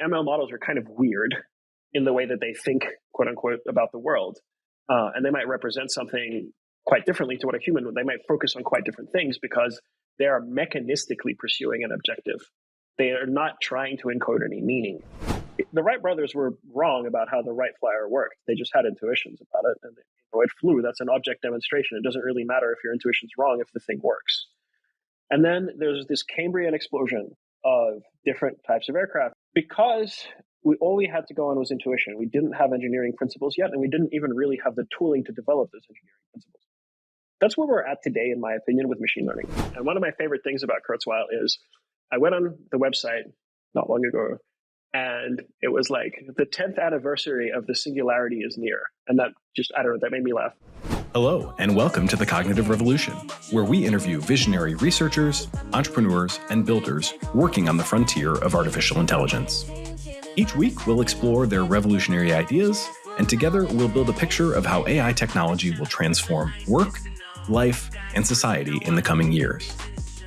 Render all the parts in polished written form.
ML models are kind of weird in the way that they think, quote unquote, about the world. And they might represent something quite differently to what a human would. They might focus on quite different things because they are mechanistically pursuing an objective. They are not trying to encode any meaning. The Wright brothers were wrong about how the Wright flyer worked. They just had intuitions about it. And it flew. That's an object demonstration. It doesn't really matter if your intuition's wrong if the thing works. And then there's this Cambrian explosion of different types of aircraft because all we had to go on was intuition. We didn't have engineering principles yet, and we didn't even really have the tooling to develop those engineering principles. That's where we're at today, in my opinion, with machine learning. And one of my favorite things about Kurzweil is I went on the website not long ago, and it was like the 10th anniversary of the singularity is near. And that just, I don't know, that made me laugh. Hello, and welcome to The Cognitive Revolution, where we interview visionary researchers, entrepreneurs, and builders working on the frontier of artificial intelligence. Each week, we'll explore their revolutionary ideas, and together we'll build a picture of how AI technology will transform work, life, and society in the coming years.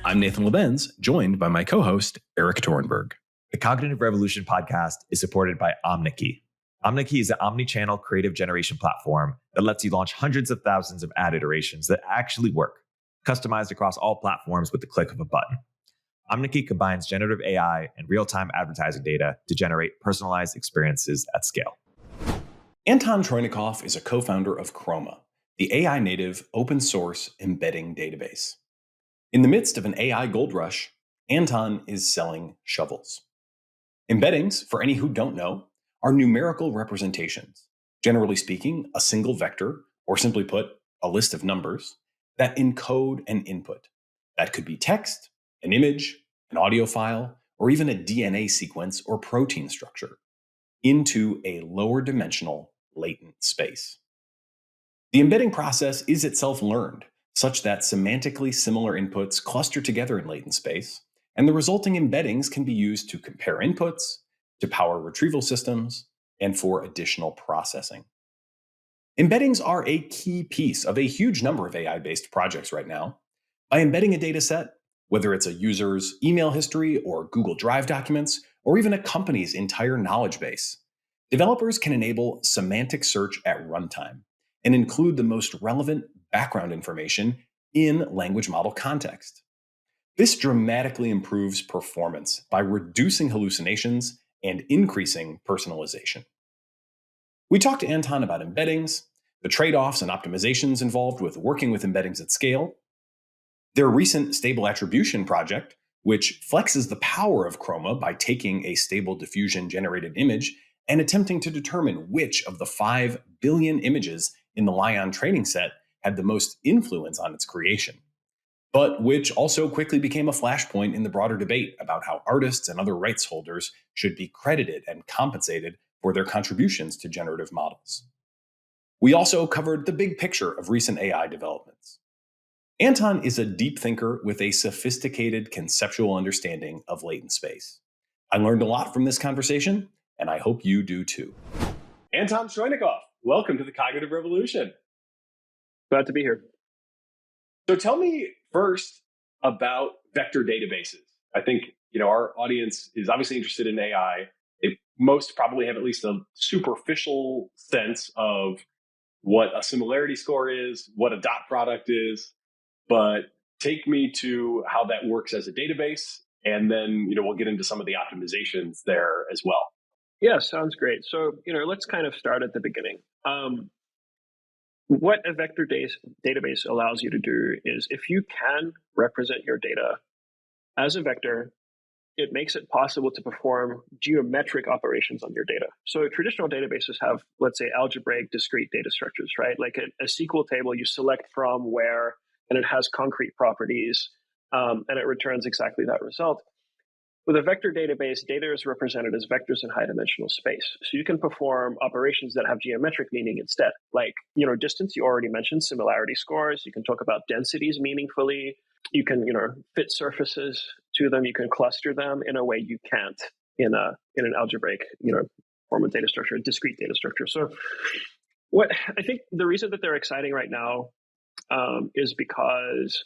I'm Nathan Lebenz, joined by my co-host, Eric Torenberg. The Cognitive Revolution podcast is supported by Omniki. Omniki is an omni-channel creative generation platform that lets you launch hundreds of thousands of ad iterations that actually work, customized across all platforms with the click of a button. Omniki combines generative AI and real-time advertising data to generate personalized experiences at scale. Anton Troynikov is a co-founder of Chroma, the AI-native open-source embedding database. In the midst of an AI gold rush, Anton is selling shovels. Embeddings, for any who don't know, are numerical representations, generally speaking, a single vector, or simply put, a list of numbers, that encode an input. That could be text, an image, an audio file, or even a DNA sequence or protein structure, into a lower dimensional latent space. The embedding process is itself learned, such that semantically similar inputs cluster together in latent space, and the resulting embeddings can be used to compare inputs, to power retrieval systems, and for additional processing. Embeddings are a key piece of a huge number of AI-based projects right now. By embedding a data set, whether it's a user's email history or Google Drive documents, or even a company's entire knowledge base, developers can enable semantic search at runtime and include the most relevant background information in language model context. This dramatically improves performance by reducing hallucinations and increasing personalization. We talked to Anton about embeddings, the trade-offs and optimizations involved with working with embeddings at scale, their recent stable attribution project, which flexes the power of Chroma by taking a stable diffusion generated image and attempting to determine which of the 5 billion images in the Lion training set had the most influence on its creation, but which also quickly became a flashpoint in the broader debate about how artists and other rights holders should be credited and compensated for their contributions to generative models. We also covered the big picture of recent AI developments. Anton is a deep thinker with a sophisticated conceptual understanding of latent space. I learned a lot from this conversation, and I hope you do too. Anton Troynikov, welcome to the Cognitive Revolution. Glad to be here. So tell me first about vector databases. I think our audience is obviously interested in AI. Most probably have at least a superficial sense of what a similarity score is, what a dot product is, but take me to how that works as a database, and then we'll get into some of the optimizations there as well. Yeah, sounds great. So let's kind of start at the beginning. What a vector database allows you to do is if you can represent your data as a vector, it makes it possible to perform geometric operations on your data. So traditional databases have, let's say, algebraic discrete data structures, right? Like a SQL table you select from where, and it has concrete properties, and it returns exactly that result. With a vector database, data is represented as vectors in high-dimensional space. So you can perform operations that have geometric meaning instead. Like, distance, you already mentioned, similarity scores. You can talk about densities meaningfully. You can, fit surfaces to them. You can cluster them in a way you can't in an algebraic, form of data structure, a discrete data structure. So what I think the reason that they're exciting right now is because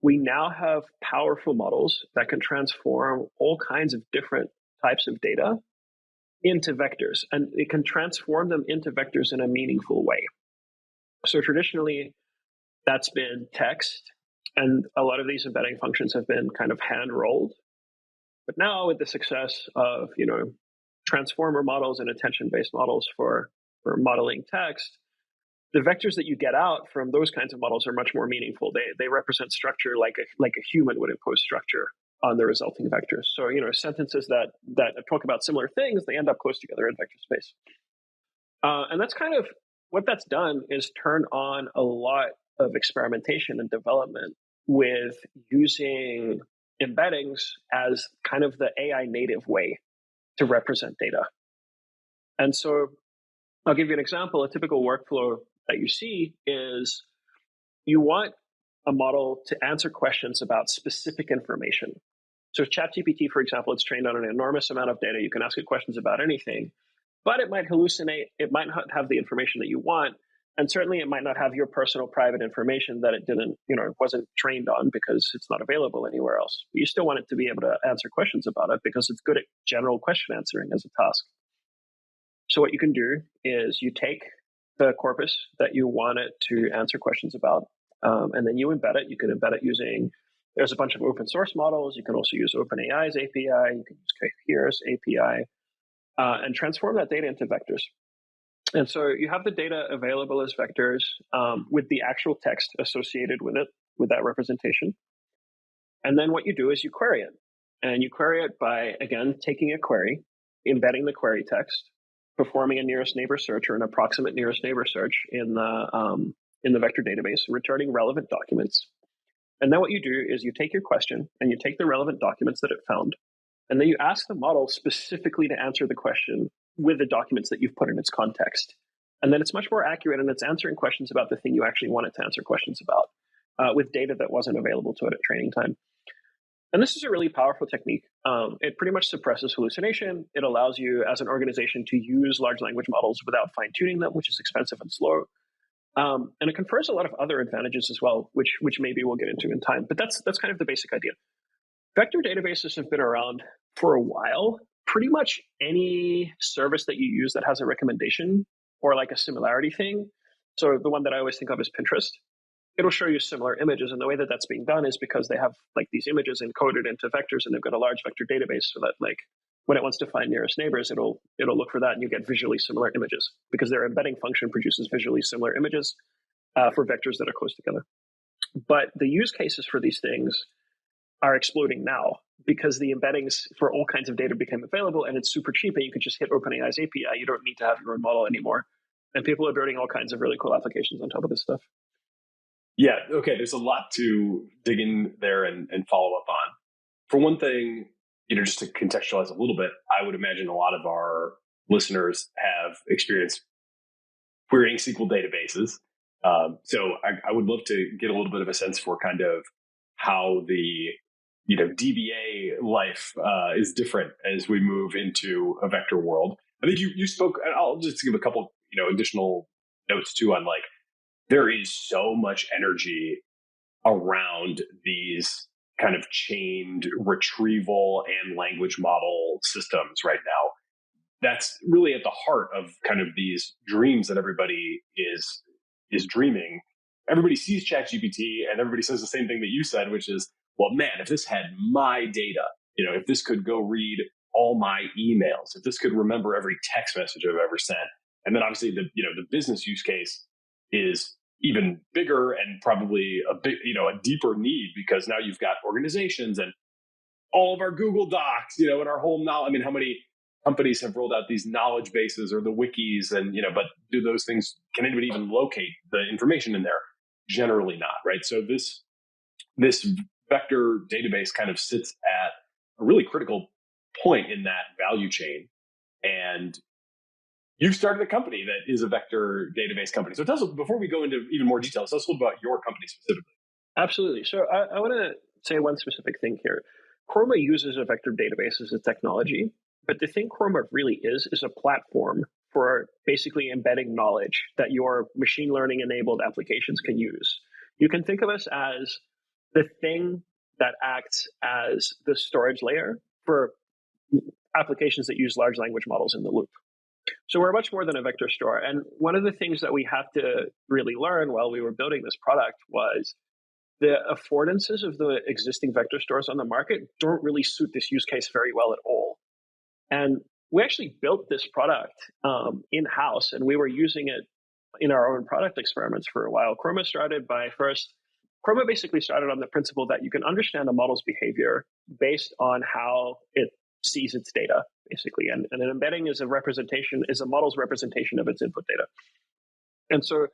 we now have powerful models that can transform all kinds of different types of data into vectors, and it can transform them into vectors in a meaningful way. So traditionally, that's been text, and a lot of these embedding functions have been kind of hand-rolled. But now with the success of, transformer models and attention-based models for modeling text, the vectors that you get out from those kinds of models are much more meaningful. They represent structure like a human would impose structure on the resulting vectors. So, sentences that talk about similar things, they end up close together in vector space. And that's kind of what that's done is turn on a lot of experimentation and development with using embeddings as kind of the AI native way to represent data. And so I'll give you an example. A typical workflow that you see is you want a model to answer questions about specific information. So ChatGPT, for example, it's trained on an enormous amount of data. You can ask it questions about anything, but it might hallucinate. It might not have the information that you want. And certainly it might not have your personal private information that it didn't, it wasn't trained on because it's not available anywhere else. But you still want it to be able to answer questions about it because it's good at general question answering as a task. So what you can do is you take the corpus that you want it to answer questions about, and then you embed it. You can embed it using, there's a bunch of open source models. You can also use OpenAI's API. You can use Cohere's API, and transform that data into vectors. And so you have the data available as vectors with the actual text associated with it, with that representation. And then what you do is you query it. And you query it by, again, taking a query, embedding the query text, performing a nearest neighbor search or an approximate nearest neighbor search in the vector database, returning relevant documents. And then what you do is you take your question and you take the relevant documents that it found, and then you ask the model specifically to answer the question with the documents that you've put in its context. And then it's much more accurate, and it's answering questions about the thing you actually want it to answer questions about with data that wasn't available to it at training time. And this is a really powerful technique. It pretty much suppresses hallucination. It allows you as an organization to use large language models without fine-tuning them, which is expensive and slow. And it confers a lot of other advantages as well, which maybe we'll get into in time. But that's kind of the basic idea. Vector databases have been around for a while. Pretty much any service that you use that has a recommendation or like a similarity thing. So the one that I always think of is Pinterest. It'll show you similar images. And the way that that's being done is because they have like these images encoded into vectors, and they've got a large vector database so that like when it wants to find nearest neighbors, it'll look for that, and you get visually similar images because their embedding function produces visually similar images for vectors that are close together. But the use cases for these things are exploding now because the embeddings for all kinds of data became available, and it's super cheap, and you can just hit OpenAI's API. You don't need to have your own model anymore. And people are building all kinds of really cool applications on top of this stuff. Yeah, okay, there's a lot to dig in there and follow up on. For one thing, just to contextualize a little bit, I would imagine a lot of our listeners have experience querying SQL databases. So I would love to get a little bit of a sense for kind of how the DBA life is different as we move into a vector world. I think you spoke, and I'll just give a couple additional notes too on like there is so much energy around these kind of chained retrieval and language model systems right now. That's really at the heart of kind of these dreams that everybody is dreaming. Everybody sees ChatGPT and everybody says the same thing that you said, which is, well, man, if this had my data, if this could go read all my emails, if this could remember every text message I've ever sent. And then obviously the business use case is even bigger and probably a deeper need, because now you've got organizations and all of our Google Docs, and our whole knowledge. I mean, how many companies have rolled out these knowledge bases or the wikis, and but do those things, can anybody even locate the information in there? Generally not, right? So this vector database kind of sits at a really critical point in that value chain. And you've started a company that is a vector database company. So tell us, before we go into even more details, tell us a little about your company specifically. Absolutely. So I want to say one specific thing here. Chroma uses a vector database as a technology, but the thing Chroma really is a platform for basically embedding knowledge that your machine learning enabled applications can use. You can think of us as the thing that acts as the storage layer for applications that use large language models in the loop. So we're much more than a vector store. And one of the things that we had to really learn while we were building this product was the affordances of the existing vector stores on the market don't really suit this use case very well at all. And we actually built this product in-house, and we were using it in our own product experiments for a while. Chroma basically started on the principle that you can understand a model's behavior based on how it sees its data, basically. And an embedding is a model's representation of its input data. And so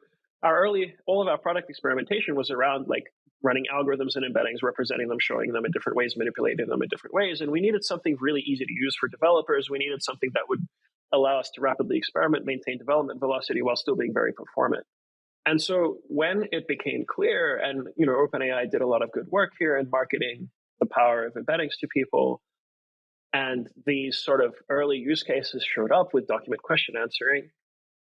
all of our product experimentation was around like running algorithms and embeddings, representing them, showing them in different ways, manipulating them in different ways. And we needed something really easy to use for developers. We needed something that would allow us to rapidly experiment, maintain development velocity while still being very performant. And so when it became clear, and OpenAI did a lot of good work here in marketing the power of embeddings to people, and these sort of early use cases showed up with document question answering,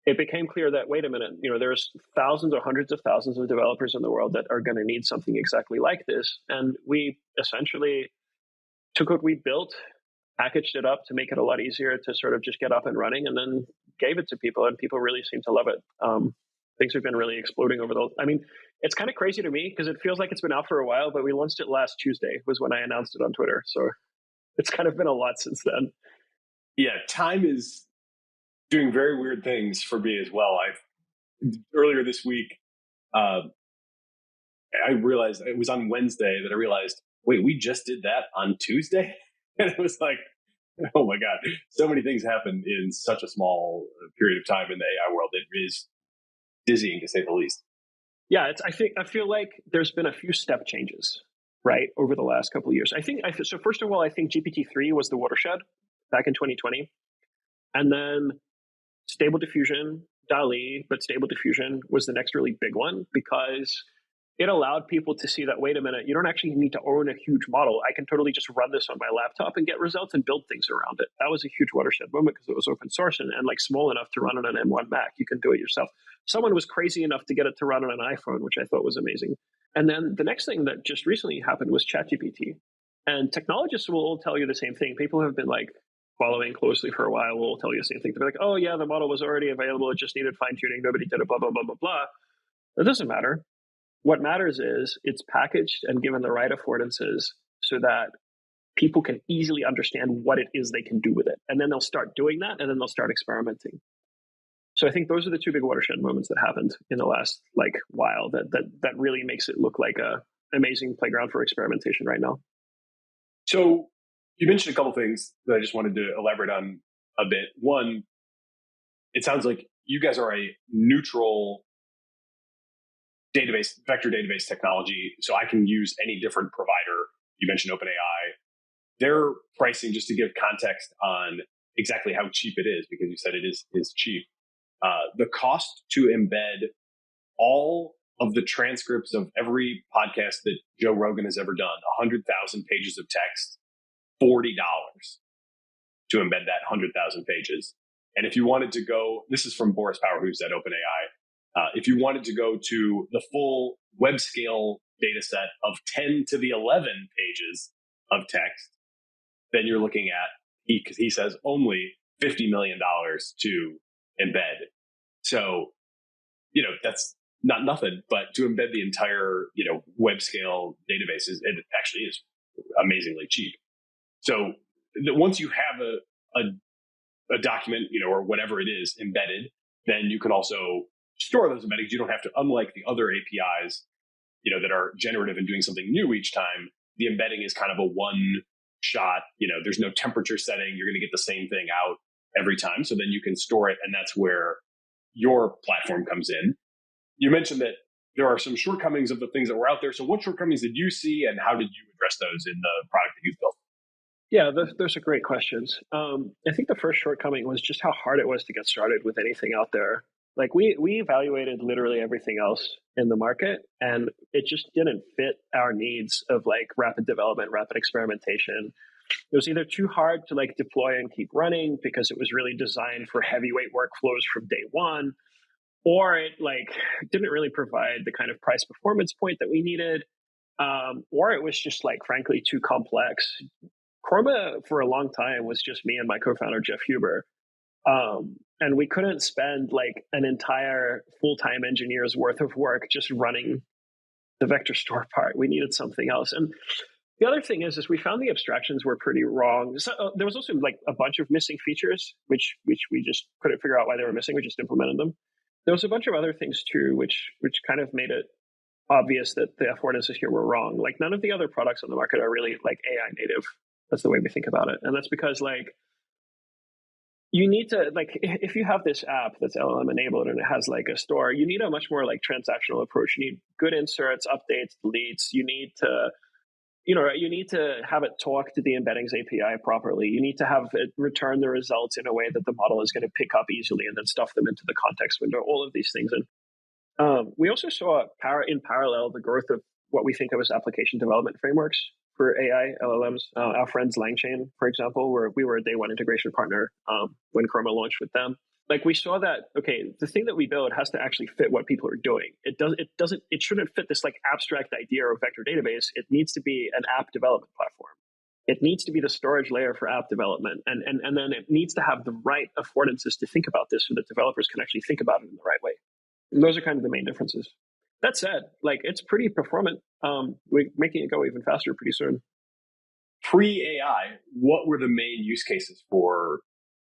it became clear that, wait a minute, there's thousands or hundreds of thousands of developers in the world that are going to need something exactly like this. And we essentially took what we built, packaged it up to make it a lot easier to sort of just get up and running, and then gave it to people, and people really seem to love it. Things have been really exploding it's kind of crazy to me because it feels like it's been out for a while, but we launched it last Tuesday was when I announced it on Twitter. So it's kind of been a lot since then. Yeah, time is doing very weird things for me as well. Earlier this week, I realized it was on Wednesday that I realized, wait, we just did that on Tuesday? And it was like, oh my God, so many things happen in such a small period of time in the AI world. It is dizzying to say the least. Yeah, I feel like there's been a few step changes, right, over the last couple of years. So first of all, I think GPT-3 was the watershed back in 2020. And then Stable Diffusion, DALL-E, but Stable Diffusion was the next really big one because it allowed people to see that, wait a minute, you don't actually need to own a huge model. I can totally just run this on my laptop and get results and build things around it. That was a huge watershed moment because it was open source and like small enough to run on an M1 Mac. You can do it yourself. Someone was crazy enough to get it to run on an iPhone, which I thought was amazing. And then the next thing that just recently happened was ChatGPT. And technologists will all tell you the same thing. People have been like following closely for a while will tell you the same thing. They'll be like, oh yeah, the model was already available. It just needed fine tuning. Nobody did it, blah, blah, blah, blah, blah. That doesn't matter. What matters is it's packaged and given the right affordances so that people can easily understand what it is they can do with it. And then they'll start doing that, and then they'll start experimenting. So I think those are the two big watershed moments that happened in the last while that really makes it look like a amazing playground for experimentation right now. So you mentioned a couple things that I just wanted to elaborate on a bit. One, it sounds like you guys are a neutral vector database technology, so I can use any different provider. You mentioned OpenAI. Their pricing, just to give context on exactly how cheap it is, because you said it is cheap. The cost to embed all of the transcripts of every podcast that Joe Rogan has ever done, 100,000 pages of text, $40 to embed that 100,000 pages. And if you wanted to go, this is from Boris Power, who's at OpenAI. If you wanted to go to the full web scale data set of 10 to the 11 pages of text, then you're looking at, because he says only $50 million to embed. So, that's not nothing, but to embed the entire, web scale databases, it actually is amazingly cheap. So once you have a document, or whatever it is embedded, then you can also store those embeddings. You don't have to, unlike the other APIs, that are generative and doing something new each time. The embedding is kind of a one shot, there's no temperature setting. You're going to get the same thing out every time. So then you can store it. And that's where your platform comes in. You mentioned that there are some shortcomings of the things that were out there. So what shortcomings did you see and how did you address those in the product that you've built? Yeah, those are great questions. I think the first shortcoming was just how hard it was to get started with anything out there. Like we evaluated literally everything else in the market, and it just didn't fit our needs of rapid development, rapid experimentation. It was either too hard to deploy and keep running because it was really designed for heavyweight workflows from day one, or it didn't really provide the kind of price performance point that we needed, or it was just frankly too complex. Chroma for a long time was just me and my co-founder, Jeff Huber. And we couldn't spend like an entire full-time engineer's worth of work just running the vector store part. We needed something else. And the other thing is we found the abstractions were pretty wrong. So, there was also like a bunch of missing features, which we just couldn't figure out why they were missing. We just implemented them. There was a bunch of other things too, which kind of made it obvious that the affordances here were wrong. Like none of the other products on the market are really like AI native. That's the way we think about it. And that's because like you need to, like, if you have this app that's LLM enabled and it has like a store, you need a much more like transactional approach. You need good inserts, updates, deletes. You need to have it talk to the embeddings API properly. You need to have it return the results in a way that the model is going to pick up easily and then stuff them into the context window, all of these things. And we also saw in parallel the growth of what we think of as application development frameworks for AI LLMs. Our friends Langchain, for example, we were a day one integration partner when Chroma launched with them. Like we saw that, okay, the thing that we build has to actually fit what people are doing. It shouldn't fit this like abstract idea of vector database. It needs to be an app development platform. It needs to be the storage layer for app development. And then it needs to have the right affordances to think about this so that developers can actually think about it in the right way. And those are kind of the main differences. That said, like it's pretty performant. We're making it go even faster pretty soon. Pre-AI, what were the main use cases for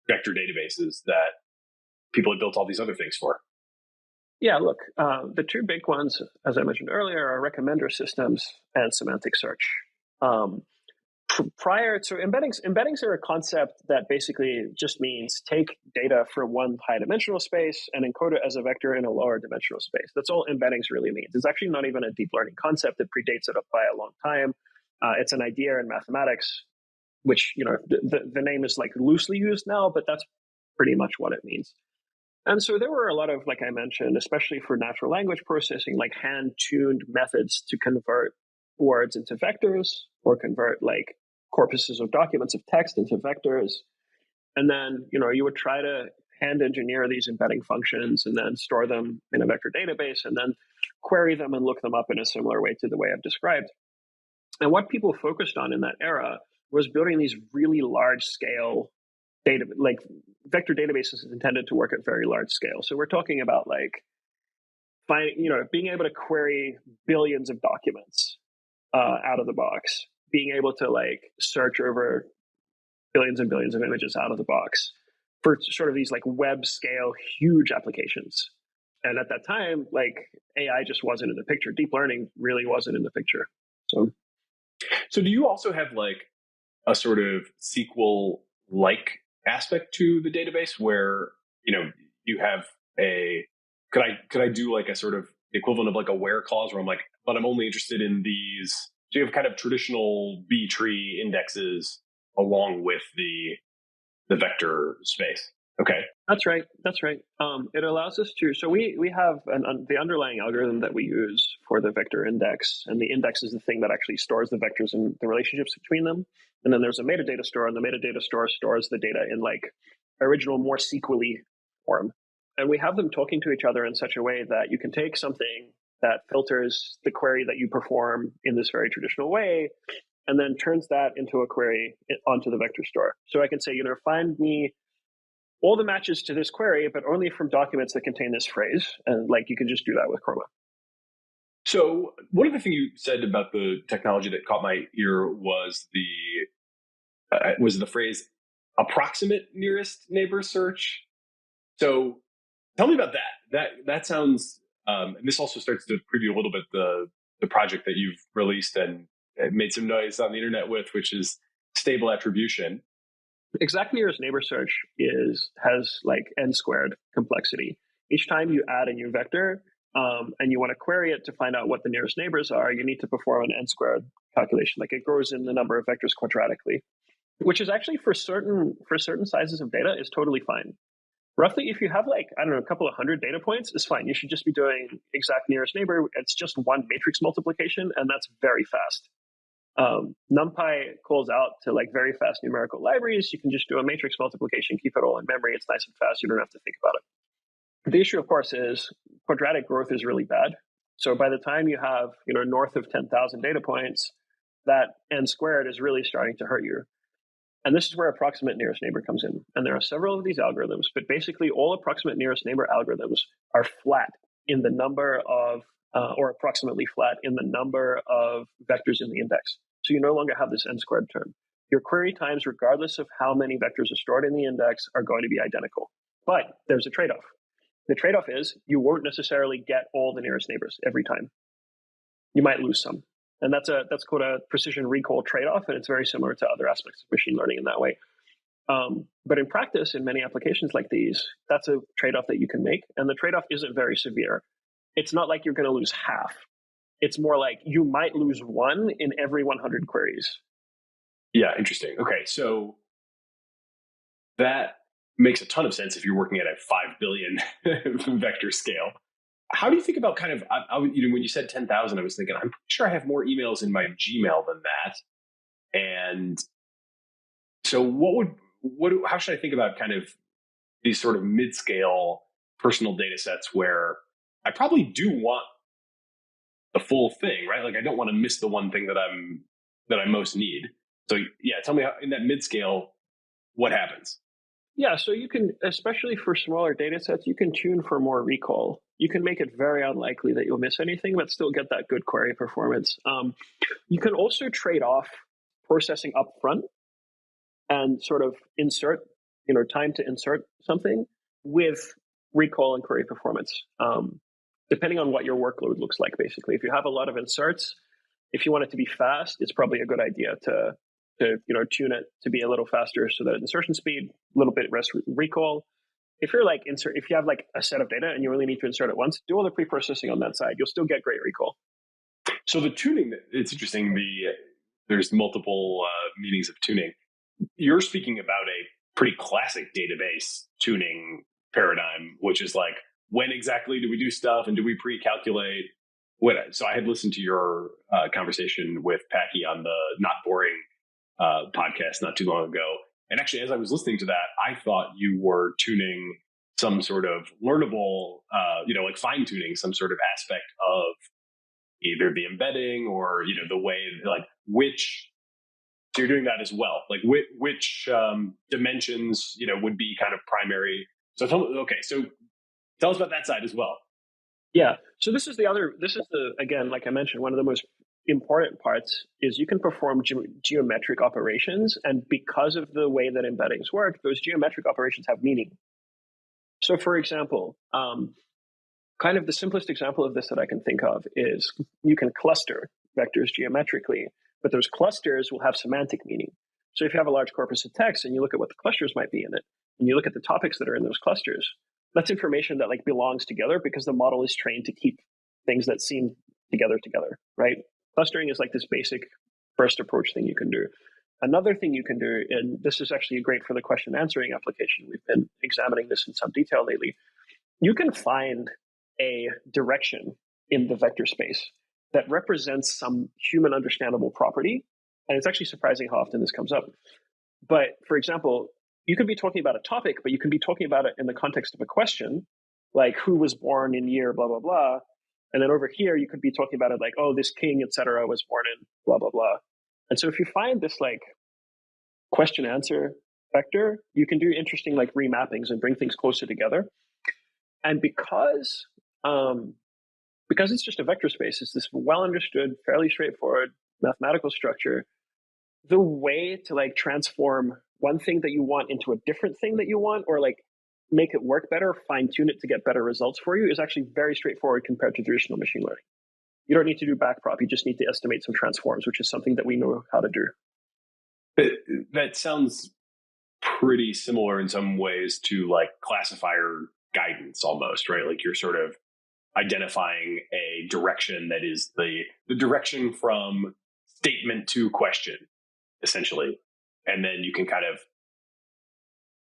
vector databases that people had built all these other things for? Yeah, look, the two big ones, as I mentioned earlier, are recommender systems and semantic search. Prior to embeddings are a concept that basically just means take data from one high dimensional space and encode it as a vector in a lower dimensional space. That's all embeddings really means. It's actually not even a deep learning concept that predates it by a long time. It's an idea in mathematics, which the name is like loosely used now, but that's pretty much what it means. And so there were a lot of, like I mentioned, especially for natural language processing, like hand-tuned methods to convert words into vectors or convert like corpuses of documents of text into vectors. And then, you would try to hand engineer these embedding functions and then store them in a vector database and then query them and look them up in a similar way to the way I've described. And what people focused on in that era was building these really large scale data, like vector databases intended to work at very large scale. So we're talking about like being able to query billions of documents out of the box, being able to like search over billions and billions of images out of the box for sort of these like web scale huge applications. And at that time, like AI just wasn't in the picture. Deep learning really wasn't in the picture. So do you also have like a sort of SQL-like aspect to the database where, you have could I do like a sort of equivalent of like a where clause where I'm like, but I'm only interested in these. So you have kind of traditional B tree indexes along with the vector space. Okay. That's right. It allows us to, so we have the underlying algorithm that we use for the vector index, and the index is the thing that actually stores the vectors and the relationships between them. And then there's a metadata store, and the metadata store stores the data in like original, more SQL-y form. And we have them talking to each other in such a way that you can take something that filters the query that you perform in this very traditional way, and then turns that into a query onto the vector store. So I can say, find me all the matches to this query, but only from documents that contain this phrase. And like, you can just do that with Chroma. So one of the things you said about the technology that caught my ear was the phrase approximate nearest neighbor search. So tell me about that. That sounds, and this also starts to preview a little bit the project that you've released and made some noise on the internet with, which is stable attribution. Exact nearest neighbor search has like n squared complexity. Each time you add a new vector and you want to query it to find out what the nearest neighbors are, you need to perform an n squared calculation. Like it grows in the number of vectors quadratically, which is actually for certain sizes of data is totally fine. Roughly, if you have like, I don't know, a couple of hundred data points, it's fine. You should just be doing exact nearest neighbor. It's just one matrix multiplication, and that's very fast. NumPy calls out to like very fast numerical libraries. You can just do a matrix multiplication, keep it all in memory. It's nice and fast. You don't have to think about it. The issue, of course, is quadratic growth is really bad. So by the time you have, north of 10,000 data points, that n squared is really starting to hurt you. And this is where approximate nearest neighbor comes in. And there are several of these algorithms, but basically all approximate nearest neighbor algorithms are flat in the number of, or approximately flat in the number of vectors in the index. So you no longer have this n squared term. Your query times, regardless of how many vectors are stored in the index, are going to be identical. But there's a trade-off. The trade-off is you won't necessarily get all the nearest neighbors every time. You might lose some. And that's called a precision recall trade-off, and it's very similar to other aspects of machine learning in that way. But in practice, in many applications like these, that's a trade-off that you can make, and the trade-off isn't very severe. It's not like you're going to lose half. It's more like you might lose one in every 100 queries. Yeah, interesting. Okay, so that makes a ton of sense if you're working at a 5 billion vector scale. How do you think about kind of, when you said 10,000, I was thinking, I'm pretty sure I have more emails in my Gmail than that. And so how should I think about kind of these sort of mid-scale personal data sets where I probably do want the full thing, right? Like I don't want to miss the one thing that I most need. So yeah, tell me how, in that mid-scale, what happens? Yeah, so you can, especially for smaller data sets, you can tune for more recall. You can make it very unlikely that you'll miss anything, but still get that good query performance. You can also trade off processing up front and sort of insert, time to insert something with recall and query performance, depending on what your workload looks like, basically. If you have a lot of inserts, if you want it to be fast, it's probably a good idea to tune it to be a little faster so that insertion speed, a little bit less recall. If you're like if you have like a set of data and you really need to insert it once, do all the pre-processing on that side. You'll still get great recall. So the tuning, it's interesting. There's multiple meanings of tuning. You're speaking about a pretty classic database tuning paradigm, which is like, when exactly do we do stuff and do we pre-calculate? So I had listened to your conversation with Packy on the Not Boring podcast not too long ago. And actually, as I was listening to that, I thought you were tuning some sort of learnable, like fine tuning some sort of aspect of either the embedding or, the way, like so you're doing that as well. Like which dimensions, would be kind of primary. So tell us about that side as well. Yeah. So this is again, like I mentioned, one of the most important parts is you can perform geometric operations. And because of the way that embeddings work, those geometric operations have meaning. So for example, kind of the simplest example of this that I can think of is you can cluster vectors geometrically, but those clusters will have semantic meaning. So if you have a large corpus of text and you look at what the clusters might be in it, and you look at the topics that are in those clusters, that's information that like belongs together because the model is trained to keep things that seem together, right? Clustering is like this basic first approach thing you can do. Another thing you can do, and this is actually great for the question answering application, we've been examining this in some detail lately, you can find a direction in the vector space that represents some human understandable property. And it's actually surprising how often this comes up. But for example, you could be talking about a topic, but you can be talking about it in the context of a question, like who was born in year, blah, blah, blah. And then over here, you could be talking about it like, oh, this king, etc., was born in blah, blah, blah. And so if you find this like question answer vector, you can do interesting like remappings and bring things closer together. And because it's just a vector space, it's this well understood, fairly straightforward mathematical structure. The way to like transform one thing that you want into a different thing that you want, or like make it work better, fine tune it to get better results for you, is actually very straightforward compared to traditional machine learning. You don't need to do backprop. You just need to estimate some transforms, which is something that we know how to do. That sounds pretty similar in some ways to like classifier guidance almost, right? Like you're sort of identifying a direction that is the direction from statement to question, essentially. And then you can kind of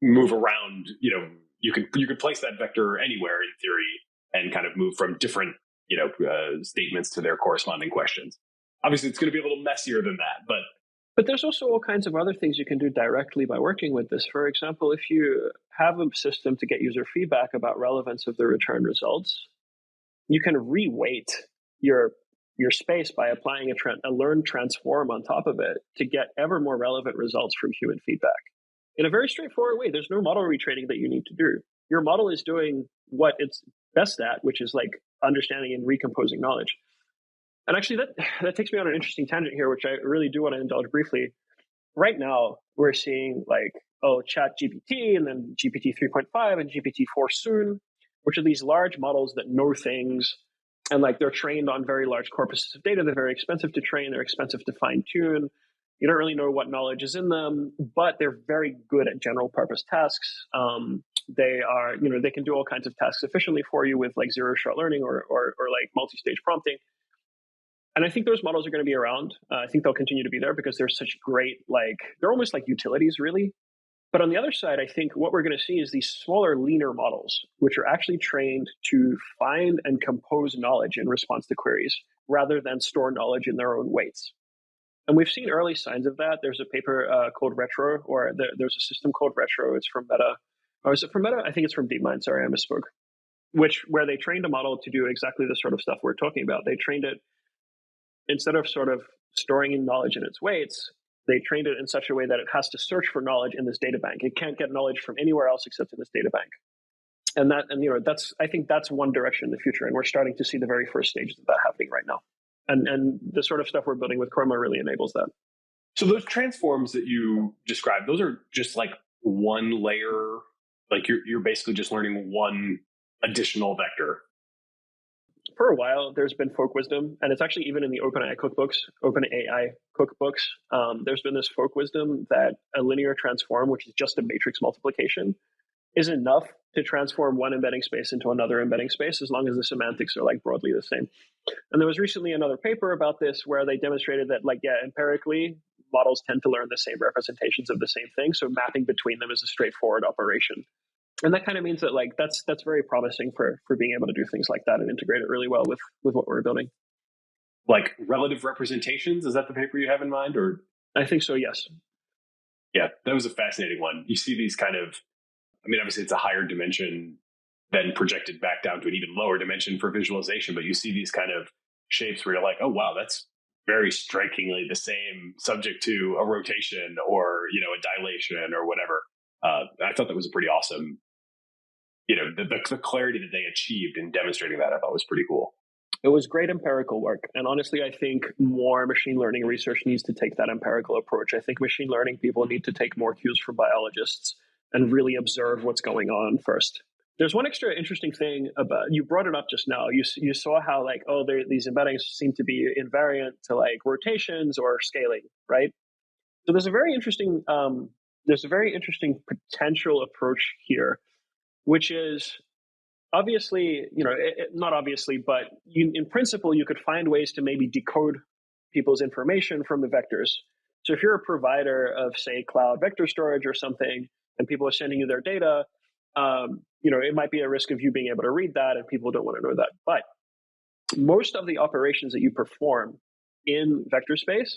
move around, you could place that vector anywhere in theory and kind of move from different, statements to their corresponding questions. Obviously, it's going to be a little messier than that, but there's also all kinds of other things you can do directly by working with this. For example, if you have a system to get user feedback about relevance of the return results, you can reweight your your space by applying a learned transform on top of it to get ever more relevant results from human feedback in a very straightforward way. There's no model retraining that you need to do. Your model is doing what it's best at, which is like understanding and recomposing knowledge. And actually, that takes me on an interesting tangent here, which I really do want to indulge briefly. Right now, we're seeing like, Chat GPT and then GPT 3.5 and GPT 4 soon, which are these large models that know things. And like they're trained on very large corpuses of data. They're very expensive to train. They're expensive to fine tune. You don't really know what knowledge is in them, but they're very good at general purpose tasks. They are, they can do all kinds of tasks efficiently for you with like zero shot learning or like multi-stage prompting. And I think those models are going to be around. I think they'll continue to be there because they're such great, they're almost like utilities, really. But on the other side, I think what we're going to see is these smaller, leaner models, which are actually trained to find and compose knowledge in response to queries rather than store knowledge in their own weights. And we've seen early signs of that. There's a paper called Retro, or there's a system called Retro. It's from Meta. Or is it from Meta? I think it's from DeepMind. Sorry, I misspoke. Where they trained a model to do exactly the sort of stuff we're talking about. They trained it, instead of sort of storing in knowledge in its weights, they trained it in such a way that it has to search for knowledge in this data bank. It can't get knowledge from anywhere else except in this data bank. I think that's one direction in the future. And we're starting to see the very first stages of that happening right now. And the sort of stuff we're building with Chroma really enables that. So those transforms that you described, those are just like one layer, like you're basically just learning one additional vector. For a while, there's been folk wisdom, and it's actually even in the OpenAI cookbooks. There's been this folk wisdom that a linear transform, which is just a matrix multiplication, is enough to transform one embedding space into another embedding space, as long as the semantics are like broadly the same. And there was recently another paper about this where they demonstrated that, empirically, models tend to learn the same representations of the same thing. So mapping between them is a straightforward operation. And that kind of means that that's very promising for being able to do things like that and integrate it really well with what we're building. Like relative representations, is that the paper you have in mind? Or I think so, yes. Yeah, that was a fascinating one. You see these kind of, obviously it's a higher dimension than projected back down to an even lower dimension for visualization, but you see these kind of shapes where you're like, oh wow, that's very strikingly the same subject to a rotation or, a dilation or whatever. I thought that was a pretty awesome, the clarity that they achieved in demonstrating that, I thought was pretty cool. It was great empirical work. And honestly, I think more machine learning research needs to take that empirical approach. I think machine learning people need to take more cues from biologists and really observe what's going on first. There's one extra interesting thing about, you brought it up just now. You saw how these embeddings seem to be invariant to rotations or scaling, right? So there's a very interesting potential approach here, which is obviously, not obviously, but in principle, you could find ways to maybe decode people's information from the vectors. So if you're a provider of, say, cloud vector storage or something, and people are sending you their data, it might be a risk of you being able to read that, and people don't want to know that. But most of the operations that you perform in vector space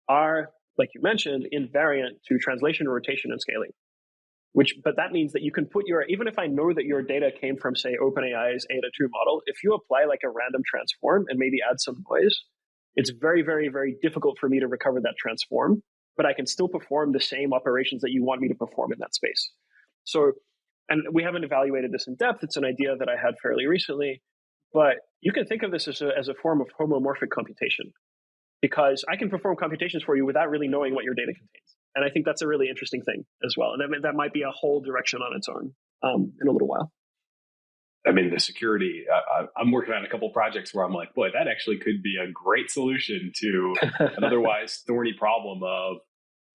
are, like you mentioned, invariant to translation, rotation, and scaling. But that means that you can put even if I know that your data came from, say, OpenAI's Ada 2 model, if you apply a random transform and maybe add some noise, it's very, very, very difficult for me to recover that transform, but I can still perform the same operations that you want me to perform in that space. So, and we haven't evaluated this in depth. It's an idea that I had fairly recently, but you can think of this as a form of homomorphic computation, because I can perform computations for you without really knowing what your data contains. And I think that's a really interesting thing as well. And that might be a whole direction on its own in a little while. The security, I'm working on a couple projects where I'm like, boy, that actually could be a great solution to an otherwise thorny problem of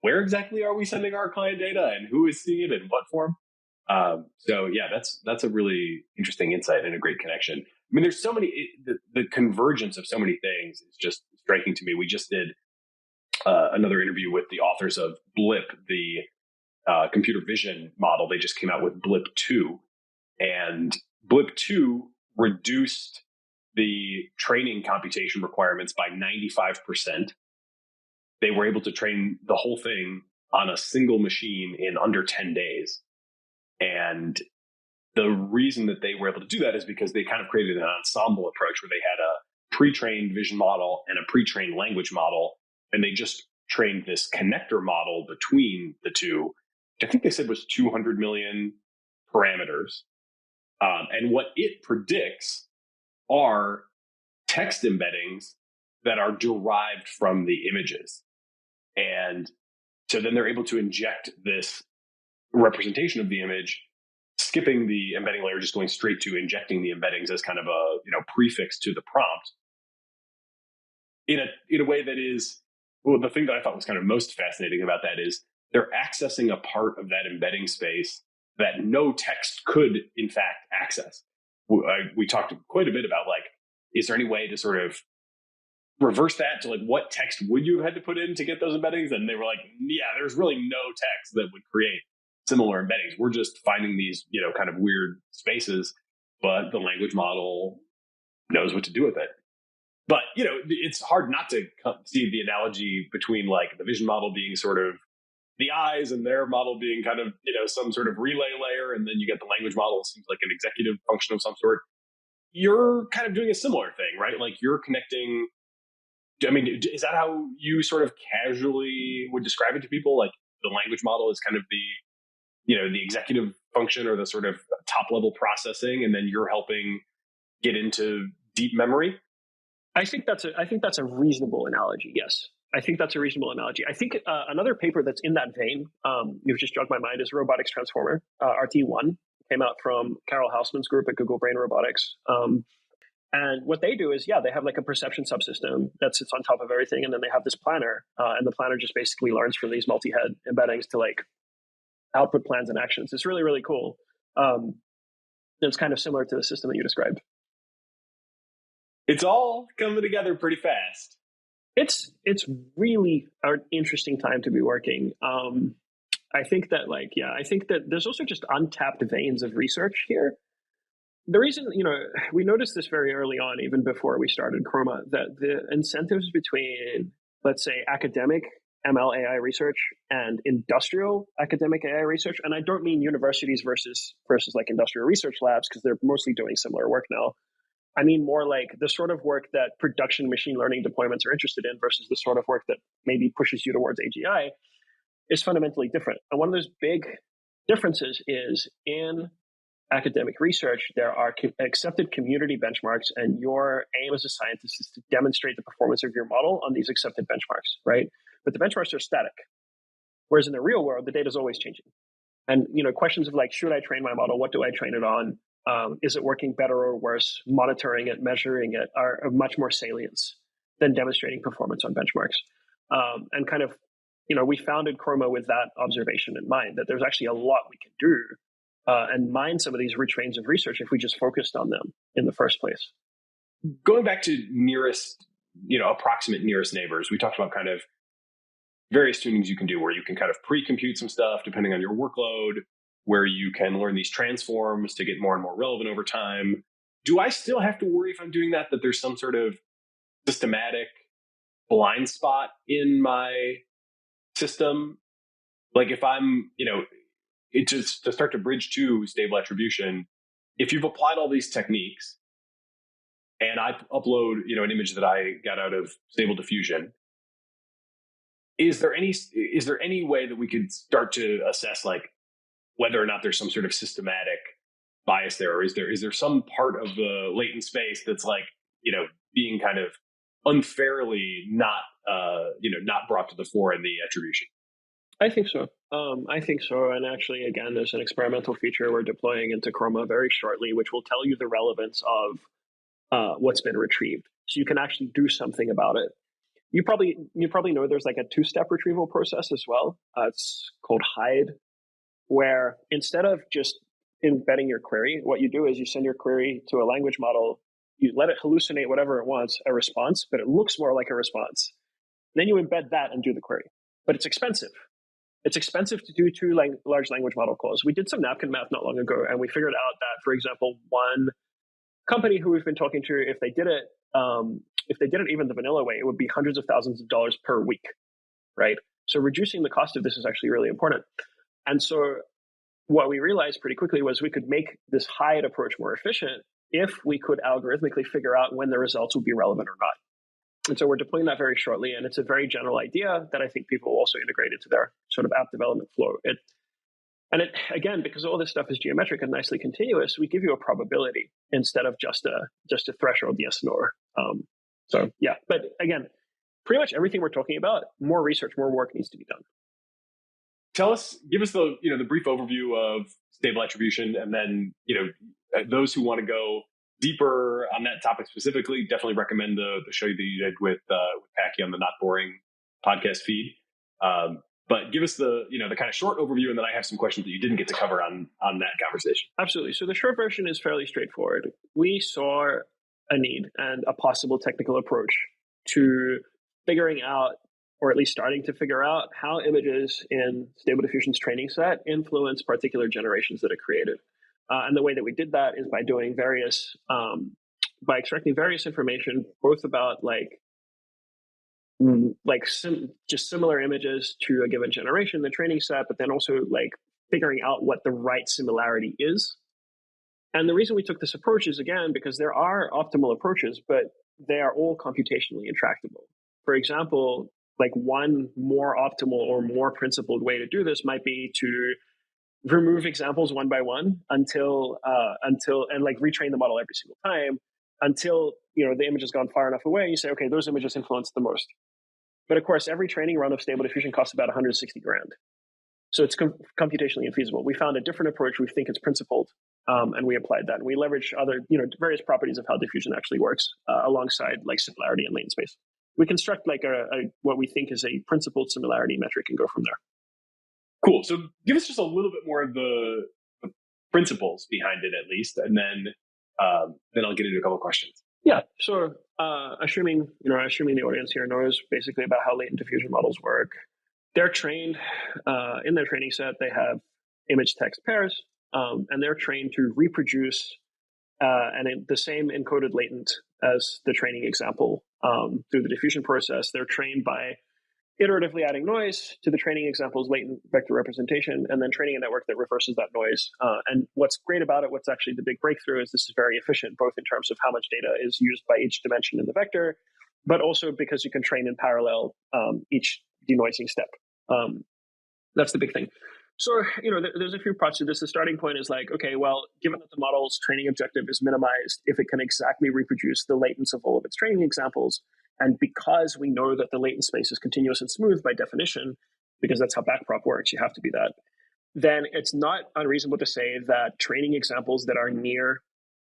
where exactly are we sending our client data and who is seeing it in what form? So yeah, that's a really interesting insight and a great connection. There's so many, the convergence of so many things is just striking to me. We just did another interview with the authors of Blip, the computer vision model. They just came out with Blip 2, and Blip 2 reduced the training computation requirements by 95%. They were able to train the whole thing on a single machine in under 10 days. And the reason that they were able to do that is because they kind of created an ensemble approach where they had a pre-trained vision model and a pre-trained language model, and they just trained this connector model between the two, which I think they said was 200 million parameters. And what it predicts are text embeddings that are derived from the images. And so then they're able to inject this representation of the image, skipping the embedding layer, just going straight to injecting the embeddings as kind of a prefix to the prompt in a way that is, well, the thing that I thought was kind of most fascinating about that is they're accessing a part of that embedding space that no text could in fact access. We talked quite a bit about, like, is there any way to sort of reverse that to, like, what text would you have had to put in to get those embeddings? And they were like, yeah, there's really no text that would create similar embeddings. We're just finding these, kind of weird spaces, but the language model knows what to do with it. But, it's hard not to see the analogy between, like, the vision model being sort of the eyes and their model being kind of, some sort of relay layer. And then you get the language model, seems like an executive function of some sort. You're kind of doing a similar thing, right? Like, you're connecting. I mean, is that how you sort of casually would describe it to people? Like, the language model is kind of the executive function or the sort of top level processing, and then you're helping get into deep memory? I think that's a reasonable analogy. Yes, I think that's a reasonable analogy. I think another paper that's in that vein, you've just jogged my mind, is Robotics Transformer, RT1, came out from Carol Hausman's group at Google Brain Robotics. And what they do is, they have like a perception subsystem that sits on top of everything, and then they have this planner, and the planner just basically learns from these multi-head embeddings to, like, output plans and actions. It's really, really cool. It's kind of similar to the system that you described. It's all coming together pretty fast. It's really an interesting time to be working. I think that there's also just untapped veins of research here. The reason, we noticed this very early on, even before we started Chroma, that the incentives between, let's say, academic ML AI research and industrial academic AI research, and I don't mean universities versus like industrial research labs, because they're mostly doing similar work now. I mean more like the sort of work that production machine learning deployments are interested in versus the sort of work that maybe pushes you towards AGI is fundamentally different. And one of those big differences is in academic research, there are accepted community benchmarks, and your aim as a scientist is to demonstrate the performance of your model on these accepted benchmarks, right? But the benchmarks are static. Whereas in the real world, the data is always changing. And, questions of, like, should I train my model? What do I train it on? Is it working better or worse? Monitoring it, measuring it are of much more salience than demonstrating performance on benchmarks. And kind of, we founded Chroma with that observation in mind, that there's actually a lot we can do and mine some of these rich veins of research if we just focused on them in the first place. Going back to nearest, approximate nearest neighbors, we talked about kind of various tunings you can do where you can kind of pre-compute some stuff depending on your workload, where you can learn these transforms to get more and more relevant over time. Do I still have to worry, if I'm doing that there's some sort of systematic blind spot in my system? Like, if I'm, it just to start to bridge to stable attribution, if you've applied all these techniques and I upload, an image that I got out of stable diffusion, is there any way that we could start to assess, like, whether or not there's some sort of systematic bias there, or is there some part of the latent space that's, like, being kind of unfairly not brought to the fore in the attribution? I think so. And actually, again, there's an experimental feature we're deploying into Chroma very shortly, which will tell you the relevance of what's been retrieved. So you can actually do something about it. You probably know there's like a two-step retrieval process as well. It's called hide, where instead of just embedding your query, what you do is you send your query to a language model, you let it hallucinate whatever it wants, a response, but it looks more like a response. Then you embed that and do the query. But it's expensive. It's expensive to do two large language model calls. We did some napkin math not long ago, and we figured out that, for example, one company who we've been talking to, if they did it even the vanilla way, it would be hundreds of thousands of dollars per week, right? So reducing the cost of this is actually really important. And so what we realized pretty quickly was we could make this hide approach more efficient if we could algorithmically figure out when the results would be relevant or not. And so we're deploying that very shortly. And it's a very general idea that I think people will also integrate into their sort of app development flow. Again, because all this stuff is geometric and nicely continuous, we give you a probability instead of just a threshold yes nor. So yeah, but again, pretty much everything we're talking about, more research, more work needs to be done. Give us the brief overview of stable attribution, and then those who want to go deeper on that topic specifically, definitely recommend the show that you did with Packy on the Not Boring podcast feed. But give us the kind of short overview, and then I have some questions that you didn't get to cover on that conversation. Absolutely. So the short version is fairly straightforward. We saw a need and a possible technical approach to figuring out, or at least starting to figure out, how images in Stable Diffusion's training set influence particular generations that are created. And the way that we did that is by doing by extracting various information, both about just similar images to a given generation, the training set, but then also figuring out what the right similarity is. And the reason we took this approach is, again, because there are optimal approaches, but they are all computationally intractable. For example, one more optimal or more principled way to do this might be to remove examples one by one until retrain the model every single time until the image has gone far enough away. You say, okay, those images influence the most. But of course, every training run of Stable Diffusion costs about $160,000. So it's computationally infeasible. We found a different approach. We think it's principled, and we applied that. And we leverage other, various properties of how diffusion actually works alongside similarity and latent space. We construct what we think is a principled similarity metric and go from there. Cool. So give us just a little bit more of the principles behind it, at least, and then I'll get into a couple of questions. Yeah. So assuming the audience here knows basically about how latent diffusion models work, they're trained in their training set. They have image text pairs, and they're trained to reproduce the same encoded latent as the training example through the diffusion process. They're trained by iteratively adding noise to the training example's latent vector representation, and then training a network that reverses that noise. And what's great about it, what's actually the big breakthrough, is this is very efficient, both in terms of how much data is used by each dimension in the vector, but also because you can train in parallel each denoising step. That's the big thing. So, there's a few parts to this. The starting point is okay, well, given that the model's training objective is minimized if it can exactly reproduce the latents of all of its training examples, and because we know that the latent space is continuous and smooth by definition, because that's how backprop works, you have to be that, then it's not unreasonable to say that training examples that are near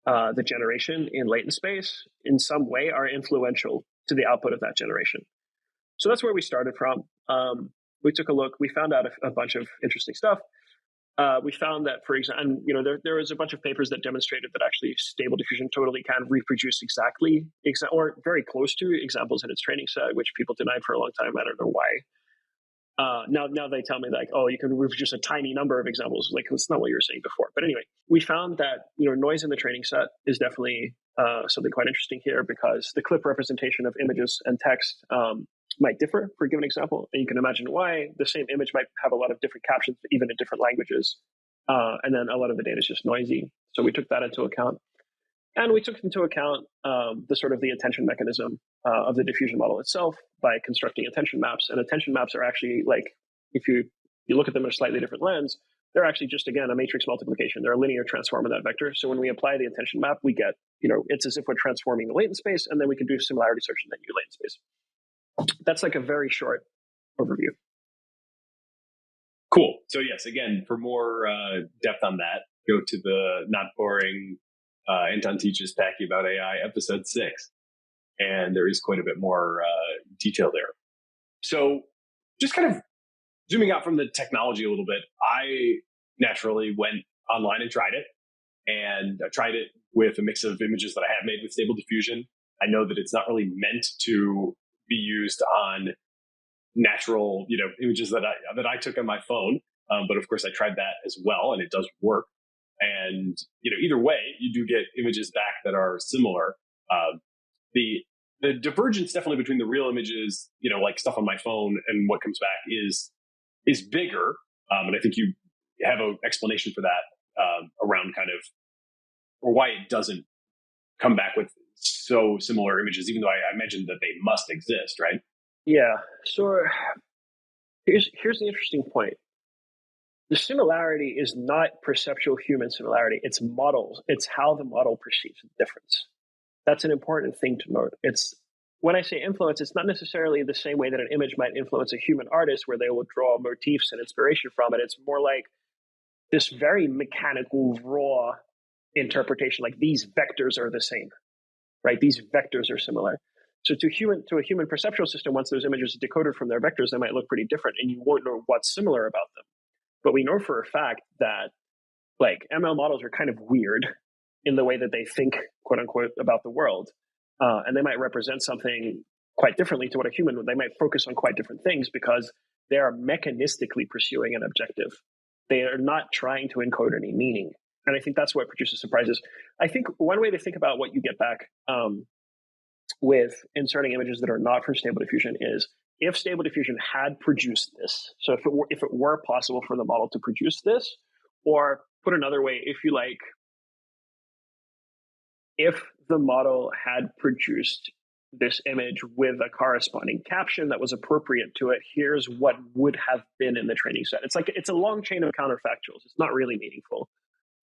the generation in latent space in some way are influential to the output of that generation. So that's where we started from. We took a look. We found out a bunch of interesting stuff. We found that, for example, there was a bunch of papers that demonstrated that actually Stable Diffusion totally can reproduce or very close to examples in its training set, which people denied for a long time. I don't know why. Now they tell me you can reproduce a tiny number of examples. That's not what you were saying before. But anyway, we found that noise in the training set is definitely something quite interesting here, because the clip representation of images and text might differ for a given example. And you can imagine why. The same image might have a lot of different captions, even in different languages. And then a lot of the data is just noisy. So we took that into account. And we took into account the attention mechanism of the diffusion model itself by constructing attention maps. And attention maps are actually, if you look at them in a slightly different lens, they're actually just, again, a matrix multiplication. They're a linear transform of that vector. So when we apply the attention map, we get, it's as if we're transforming the latent space, and then we can do similarity search in that new latent space. That's a very short overview. Cool. So yes, again, for more depth on that, go to the Not Boring Anton Teaches Packy About AI episode 6. And there is quite a bit more detail there. So just kind of zooming out from the technology a little bit, I naturally went online and tried it. And I tried it with a mix of images that I have made with Stable Diffusion. I know that it's not really meant to be used on natural, images that I took on my phone. But of course I tried that as well, and it does work. And, either way, you do get images back that are similar. The divergence definitely between the real images, stuff on my phone, and what comes back is bigger. And I think you have an explanation for that around kind of, or why it doesn't come back with so similar images, even though I mentioned that they must exist, right? Yeah. So here's the interesting point. The similarity is not perceptual human similarity. It's models. It's how the model perceives the difference. That's an important thing to note. It's when I say influence, it's not necessarily the same way that an image might influence a human artist where they will draw motifs and inspiration from it. It's more like this very mechanical, raw interpretation, like these vectors are the same, right? These vectors are similar. So to a human perceptual system, once those images are decoded from their vectors, they might look pretty different and you won't know what's similar about them. But we know for a fact that like ML models are kind of weird in the way that they think, quote unquote, about the world. And they might represent something quite differently to what a human would. They might focus on quite different things because they are mechanistically pursuing an objective. They are not trying to encode any meaning. And I think that's what produces surprises. I think one way to think about what you get back with inserting images that are not from Stable Diffusion is if Stable Diffusion had produced this, so if it were possible for the model to produce this, or put another way, if you like, if the model had produced this image with a corresponding caption that was appropriate to it, here's what would have been in the training set. It's like it's a long chain of counterfactuals. It's not really meaningful.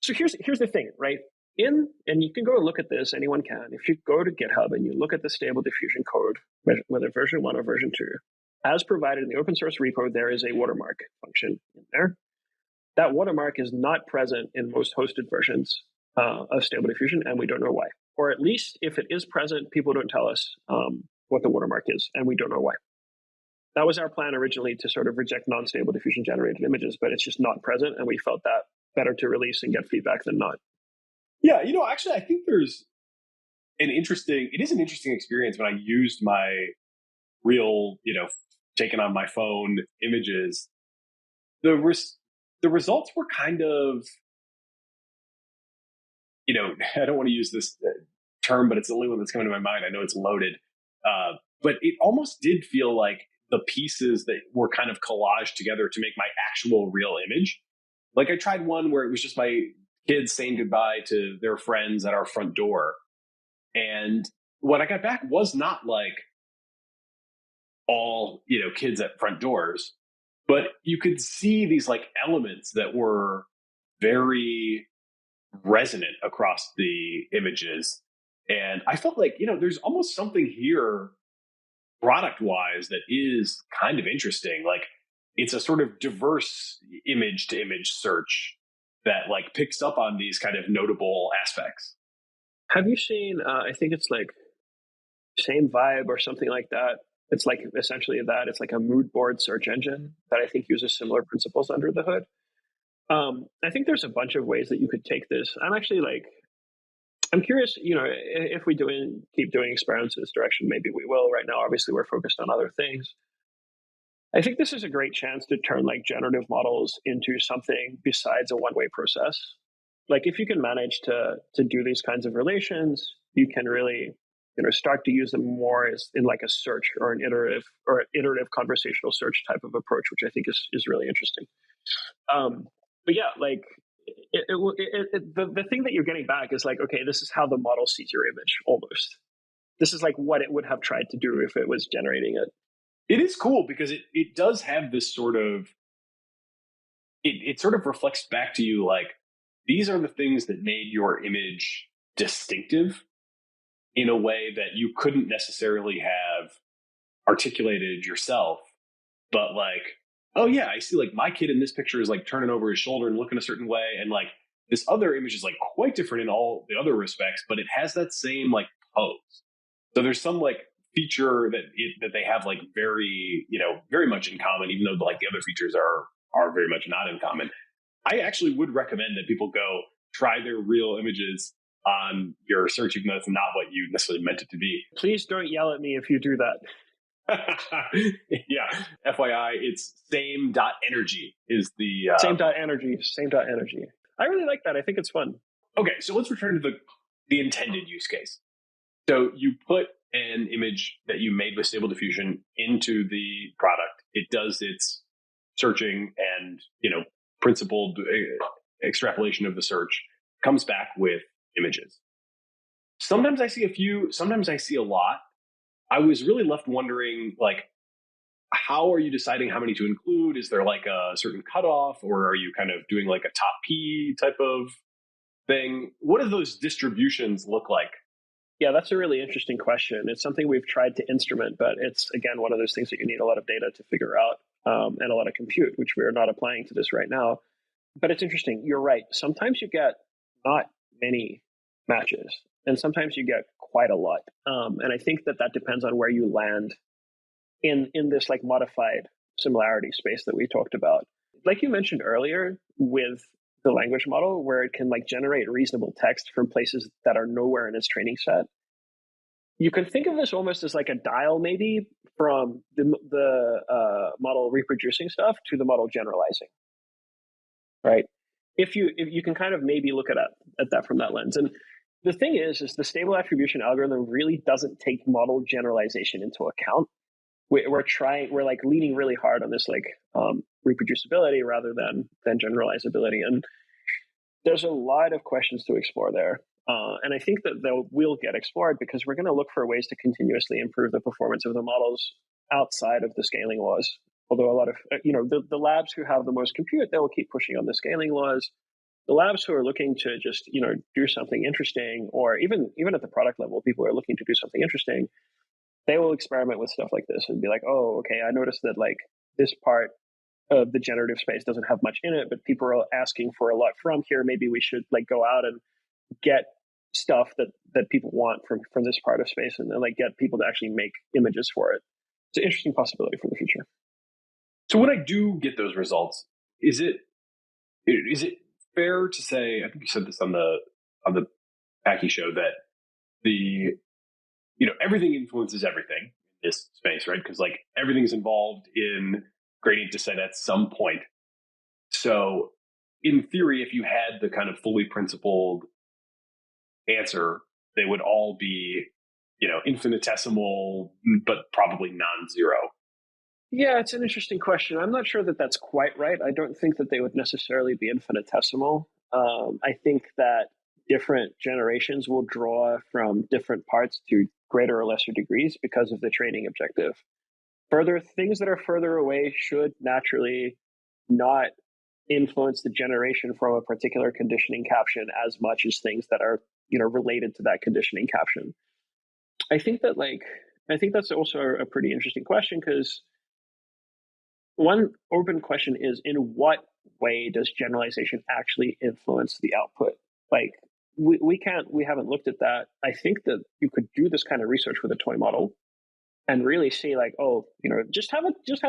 So here's the thing, right? And you can go and look at this, anyone can. If you go to GitHub and you look at the Stable Diffusion code, whether version 1 or version 2, as provided in the open source repo, there is a watermark function in there. That watermark is not present in most hosted versions of Stable Diffusion, and we don't know why. Or at least if it is present, people don't tell us what the watermark is, and we don't know why. That was our plan originally, to sort of reject non-Stable Diffusion generated images, but it's just not present, and we felt that better to release and get feedback than not. Yeah, actually, I think it is an interesting experience when I used my real, taken on my phone images. The results were kind of, I don't want to use this term, but it's the only one that's coming to my mind. I know it's loaded. But it almost did feel like the pieces that were kind of collaged together to make my actual real image. Like I tried one where it was just my kids saying goodbye to their friends at our front door. And what I got back was not like all, kids at front doors, but you could see these like elements that were very resonant across the images. And I felt like, there's almost something here product wise that is kind of interesting. Like it's a sort of diverse image to image search that like picks up on these kind of notable aspects. Have you seen, I think it's like Same Vibe or something like that. It's like essentially that. It's like a mood board search engine that I think uses similar principles under the hood. I think there's a bunch of ways that you could take this. I'm curious, if we keep doing experiments in this direction, maybe we will. Right now, obviously, we're focused on other things. I think this is a great chance to turn like generative models into something besides a one-way process. Like if you can manage to do these kinds of relations, you can really start to use them more as in like a search or an iterative conversational search type of approach, which I think is really interesting. But yeah, like the thing that you're getting back is like, okay, this is how the model sees your image almost. This is like what it would have tried to do if it was generating it. It is cool because it does have this sort of, it sort of reflects back to you like, these are the things that made your image distinctive in a way that you couldn't necessarily have articulated yourself. But like, oh yeah, I see like my kid in this picture is like turning over his shoulder and looking a certain way. And like this other image is like quite different in all the other respects, but it has that same like pose. So there's some like feature that they have like very, very much in common, even though like the other features are very much not in common. I actually would recommend that people go try their real images on your search, even though it's not what you necessarily meant it to be. Please don't yell at me if you do that. Yeah. FYI, it's same.energy is the same.energy. I really like that. I think it's fun. Okay, so let's return to the intended use case. So you put an image that you made with Stable Diffusion into the product. It does its searching and, principled extrapolation of the search, comes back with images. Sometimes I see a few, sometimes I see a lot. I was really left wondering, like, how are you deciding how many to include? Is there like a certain cutoff, or are you kind of doing like a top P type of thing? What do those distributions look like? Yeah, that's a really interesting question. It's something we've tried to instrument, but it's, again, one of those things that you need a lot of data to figure out, and a lot of compute, which we are not applying to this right now. But it's interesting. You're right. Sometimes you get not many matches, and sometimes you get quite a lot. And I think that that depends on where you land in this like modified similarity space that we talked about. Like you mentioned earlier with the language model, where it can like generate reasonable text from places that are nowhere in its training set. You can think of this almost as like a dial, maybe from the model reproducing stuff to the model generalizing, right? If you can kind of maybe look at that from that lens. And the thing is the stable attribution algorithm really doesn't take model generalization into account. We're like leaning really hard on this like reproducibility rather than generalizability. And there's a lot of questions to explore there. And I think that they will get explored because we're going to look for ways to continuously improve the performance of the models outside of the scaling laws. Although a lot of, the labs who have the most compute, they will keep pushing on the scaling laws. The labs who are looking to just, do something interesting, or even at the product level, people are looking to do something interesting, they will experiment with stuff like this and be like, oh, okay, I noticed that like this part of the generative space doesn't have much in it, but people are asking for a lot from here. Maybe we should like go out and get stuff that people want from this part of space, and then like get people to actually make images for it. It's an interesting possibility for the future. So when I do get those results, is it fair to say, I think you said this on the Packy show, that the everything influences everything in this space, right? Because like everything's involved in gradient descent at some point. So in theory, if you had the kind of fully principled answer, they would all be, infinitesimal, but probably non-zero. Yeah, it's an interesting question. I'm not sure that that's quite right. I don't think that they would necessarily be infinitesimal. I think that different generations will draw from different parts to greater or lesser degrees because of the training objective. Further, things that are further away should naturally not influence the generation from a particular conditioning caption as much as things that are, related to that conditioning caption. I think that's also a pretty interesting question, because one open question is, in what way does generalization actually influence the output? Like we haven't looked at that. I think that you could do this kind of research with a toy model and really see like, oh, just have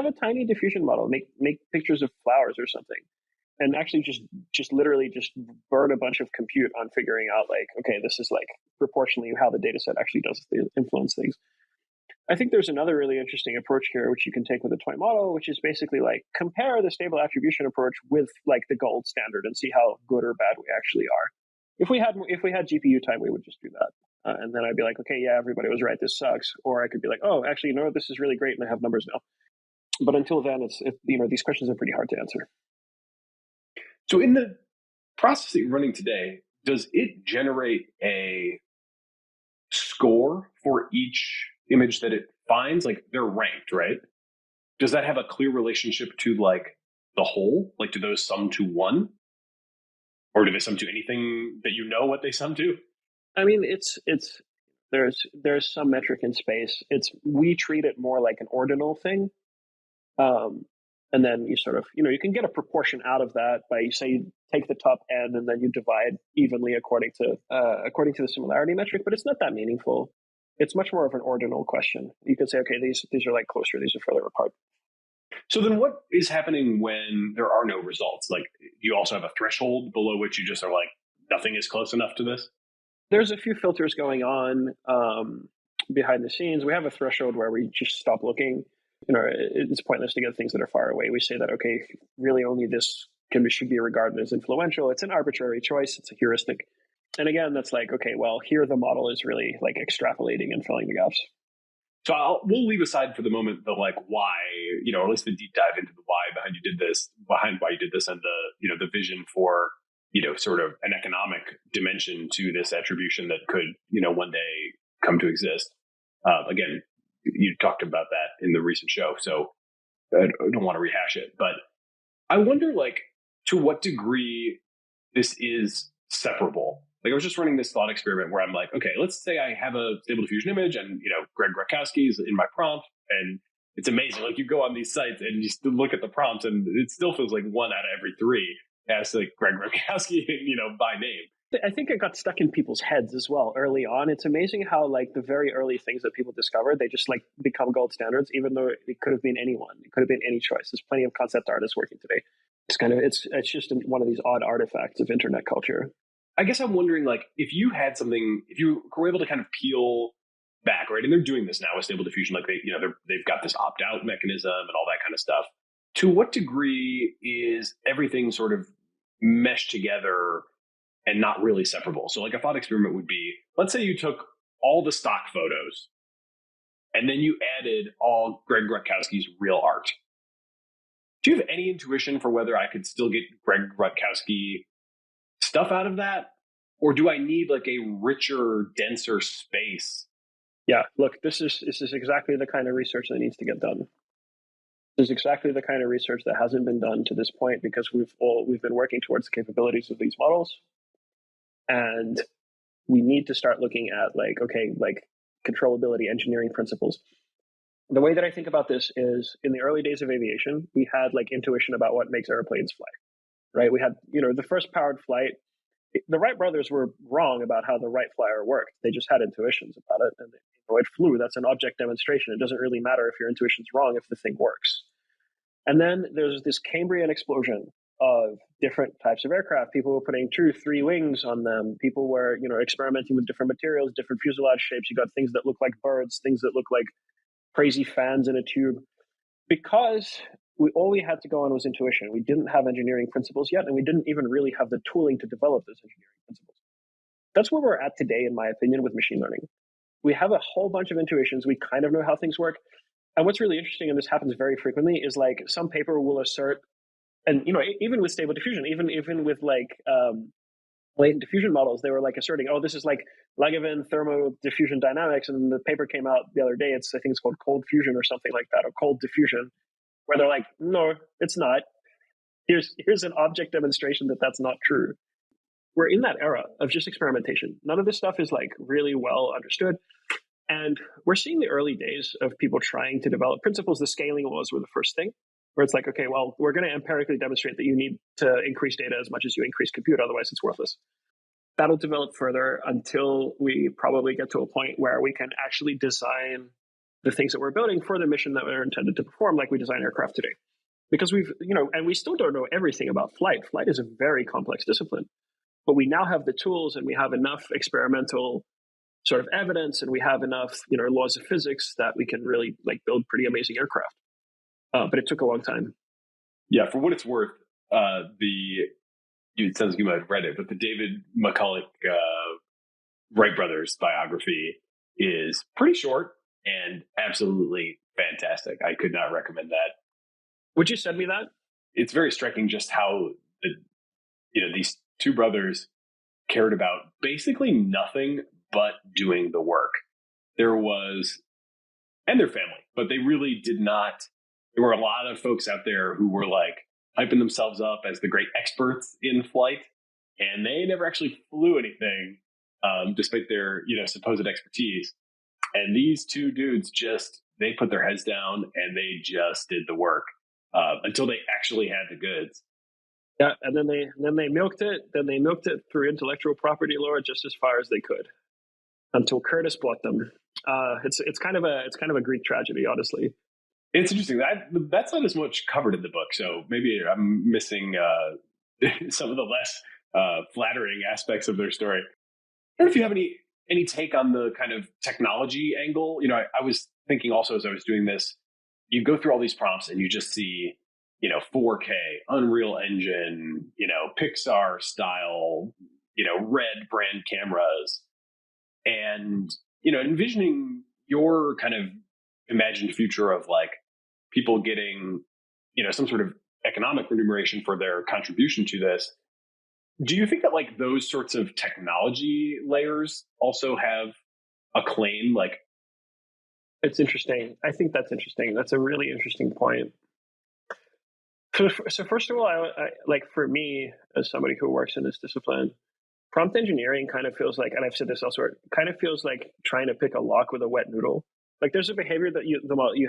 a tiny diffusion model, make pictures of flowers or something, and actually just literally just burn a bunch of compute on figuring out like, okay, this is like proportionally how the data set actually does influence things. I think there's another really interesting approach here, which you can take with a toy model, which is basically like compare the stable attribution approach with like the gold standard and see how good or bad we actually are. If we had GPU time, we would just do that. And then I'd be like, okay, yeah, everybody was right. This sucks. Or I could be like, oh, actually, no, this is really great, and I have numbers now. But until then, these questions are pretty hard to answer. So in the process that you're running today, does it generate a score for each image that it finds? Like they're ranked, right? Does that have a clear relationship to like the whole? Like do those sum to one? Or do they sum to anything that what they sum to? I mean, there's some metric in space. We treat it more like an ordinal thing. And then you sort of, you can get a proportion out of that by, say, you take the top n and then you divide evenly according to the similarity metric, but it's not that meaningful. It's much more of an ordinal question. You can say, okay, these are like closer, these are further apart. So then what is happening when there are no results? Like, you also have a threshold below which you just are like, nothing is close enough to this? There's a few filters going on behind the scenes. We have a threshold where we just stop looking. It's pointless to get things that are far away. We say that, okay, really only this should be regarded as influential. It's an arbitrary choice. It's a heuristic. And again, that's like, okay, well, here the model is really like extrapolating and filling the gaps. So we'll leave aside for the moment the like why, or at least the deep dive into the why behind why you did this, and the the vision for sort of an economic dimension to this attribution that could, one day come to exist. Again, you talked about that in the recent show, so I don't want to rehash it, but I wonder, like, to what degree this is separable. Like, I was just running this thought experiment where I'm like, okay, let's say I have a stable diffusion image and, Greg Rutkowski is in my prompt, and it's amazing. Like, you go on these sites and you still look at the prompts and it still feels like 1 out of every 3 has like Greg Rutkowski, by name. I think it got stuck in people's heads as well early on. It's amazing how like the very early things that people discovered, they just like become gold standards, even though it could have been anyone. It could have been any choice. There's plenty of concept artists working today. It's just one of these odd artifacts of internet culture. I guess I'm wondering, like, if you were able to kind of peel back, right? And they're doing this now with stable diffusion, like they've got this opt-out mechanism and all that kind of stuff. To what degree is everything sort of meshed together and not really separable? So like a thought experiment would be, let's say you took all the stock photos and then you added all Greg Rutkowski's real art. Do you have any intuition for whether I could still get Greg Rutkowski stuff out of that? Or do I need like a richer, denser space? Yeah, look, this is exactly the kind of research that needs to get done. This is exactly the kind of research that hasn't been done to this point because we've been working towards the capabilities of these models. And we need to start looking at like controllability engineering principles. The way that I think about this is in the early days of aviation, we had like intuition about what makes airplanes fly, right? We had, the first powered flight. The Wright brothers were wrong about how the Wright flyer worked. They just had intuitions about it, and it flew. That's an object demonstration. It doesn't really matter if your intuition's wrong if the thing works. And then there's this Cambrian explosion of different types of aircraft. People were putting 2, 3 wings on them. People were, experimenting with different materials, different fuselage shapes. You got things that look like birds, things that look like crazy fans in a tube. Because all we had to go on was intuition. We didn't have engineering principles yet, and we didn't even really have the tooling to develop those engineering principles. That's where we're at today, in my opinion, with machine learning. We have a whole bunch of intuitions. We kind of know how things work. And what's really interesting, and this happens very frequently, is like some paper will assert, and even with stable diffusion, even with like latent diffusion models, they were like asserting, oh, this is like Langevin thermodiffusion dynamics, and the paper came out the other day. I think it's called cold fusion or something like that, or cold diffusion, where they're like, no, it's not. Here's an object demonstration that that's not true. We're in that era of just experimentation. None of this stuff is like really well understood. And we're seeing the early days of people trying to develop principles. The scaling laws were the first thing, where it's like, okay, well, we're going to empirically demonstrate that you need to increase data as much as you increase compute, otherwise it's worthless. That'll develop further until we probably get to a point where we can actually design the things that we're building for the mission that we're intended to perform, like we design aircraft today. Because we've, and we still don't know everything about flight. Flight is a very complex discipline, but we now have the tools and we have enough experimental sort of evidence, and we have enough, laws of physics that we can really like build pretty amazing aircraft. But it took a long time. Yeah, for what it's worth, it sounds like you might have read it, but the David McCulloch Wright brothers biography is pretty short and absolutely fantastic. I could not recommend that. Would you send me that? It's very striking just how these two brothers cared about basically nothing but doing the work. And their family, but they really did not. There were a lot of folks out there who were like hyping themselves up as the great experts in flight, and they never actually flew anything, despite their supposed expertise. And these two dudes they put their heads down and they just did the work until they actually had the goods. Yeah, and then they milked it. Then they milked it through intellectual property law just as far as they could, until Curtis bought them. It's kind of a Greek tragedy, honestly. It's interesting. That's not as much covered in the book, so maybe I'm missing some of the less flattering aspects of their story. I don't know if you have any take on the kind of technology angle. I was thinking also as I was doing this, you go through all these prompts and you just see 4K, Unreal Engine, Pixar style, red brand cameras, and envisioning your kind of imagined future of like people getting some sort of economic remuneration for their contribution to this. Do you think that like those sorts of technology layers also have a claim? Like, It's interesting. I think that's interesting. That's a really interesting point. So first of all, I like for me as somebody who works in this discipline, prompt engineering kind of feels like, and I've said this elsewhere, kind of feels like trying to pick a lock with a wet noodle. Like there's a behavior that you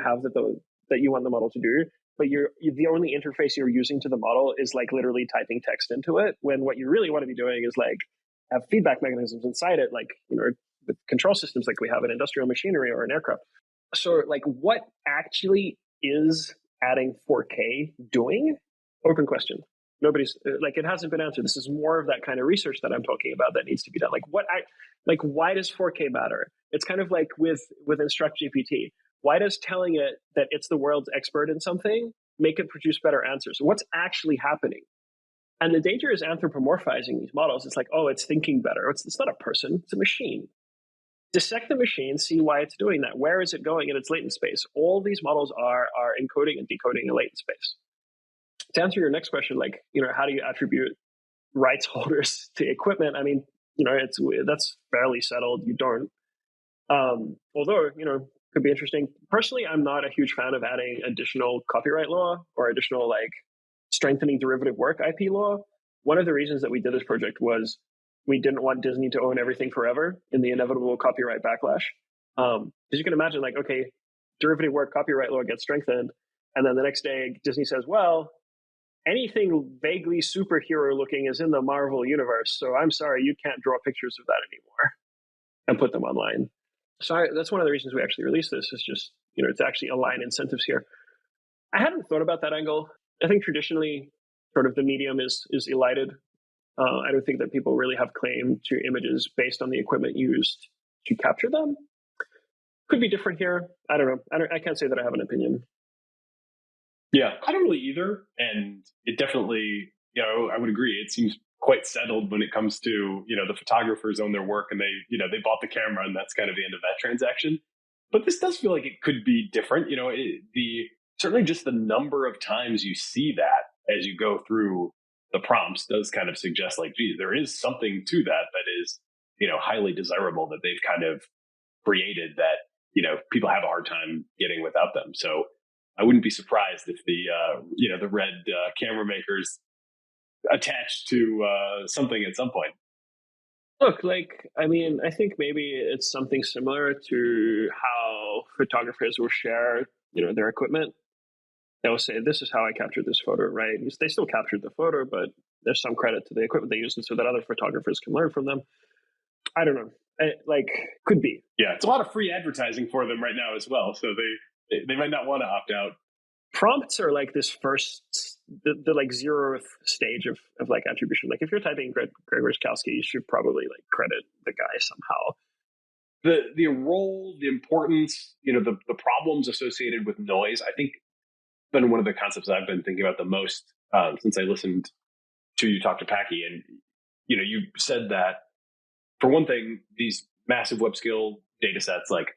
have that you want the model to do, but the only interface you're using to the model is like literally typing text into it. When what you really want to be doing is like have feedback mechanisms inside it, like with control systems like we have in industrial machinery or an aircraft. So like what actually is adding 4K doing? Open question. Nobody's like, it hasn't been answered. This is more of that kind of research that I'm talking about that needs to be done. Like why does 4K matter? It's kind of like with Instruct GPT. Why does telling it that it's the world's expert in something make it produce better answers? What's actually happening? And the danger is anthropomorphizing these models. It's like, oh, it's thinking better. It's not a person, it's a machine. Dissect the machine, see why it's doing that. Where is it going in its latent space? All these models are encoding and decoding a latent space. To answer your next question, like, how do you attribute rights holders to equipment? I mean, that's fairly settled. You don't. Although, could be interesting. Personally, I'm not a huge fan of adding additional copyright law or additional like strengthening derivative work IP law. One of the reasons that we did this project was we didn't want Disney to own everything forever in the inevitable copyright backlash. Because you can imagine, like, okay, derivative work copyright law gets strengthened, and then the next day Disney says, well, anything vaguely superhero looking is in the Marvel universe, so I'm sorry, you can't draw pictures of that anymore and put them online. So that's one of the reasons we actually released this, is just, to actually align incentives here. I hadn't thought about that angle. I think traditionally sort of the medium is elided. I don't think that people really have claim to images based on the equipment used to capture them. Could be different here. I don't know. I can't say that I have an opinion. Yeah, I don't really either. And it definitely, I would agree. It seems quite settled when it comes to, the photographers own their work and they bought the camera and that's kind of the end of that transaction. But this does feel like it could be different. Certainly just the number of times you see that as you go through the prompts does kind of suggest like, geez, there is something to that is, highly desirable that they've kind of created that, people have a hard time getting without them. So I wouldn't be surprised if the red camera makers attached to something at some point. Look, I think maybe it's something similar to how photographers will share, their equipment. They'll say, this is how I captured this photo, right? They still captured the photo, but there's some credit to the equipment they used so that other photographers can learn from them. I don't know. Could be. Yeah, it's a lot of free advertising for them right now as well. So they might not want to opt out. Prompts are like this first, the like 0th stage of like attribution. Like if you're typing Greg Rishkowski, you should probably like credit the guy somehow. The role, the importance, the problems associated with noise, I think been one of the concepts I've been thinking about the most since I listened to you talk to Packy. And, you said that for one thing, these massive web scale data sets, like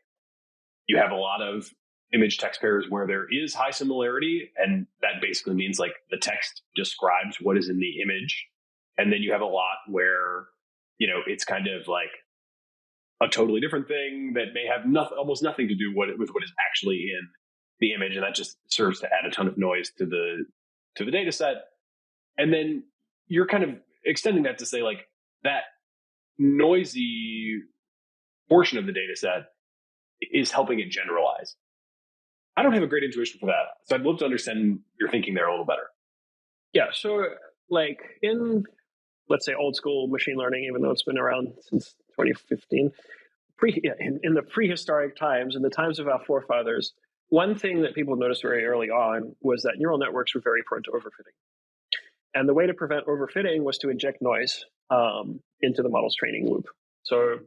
you have a lot of image text pairs where there is high similarity. And that basically means like the text describes what is in the image. And then you have a lot where, it's kind of like a totally different thing that may have almost nothing to do with what is actually in the image. And that just serves to add a ton of noise to the data set. And then you're kind of extending that to say like that noisy portion of the data set is helping it generalize. I don't have a great intuition for that. So I'd love to understand your thinking there a little better. Yeah. So like in, let's say, old school machine learning, even though it's been around since 2015, in the prehistoric times, in the times of our forefathers, one thing that people noticed very early on was that neural networks were very prone to overfitting. And the way to prevent overfitting was to inject noise into the model's training loop. So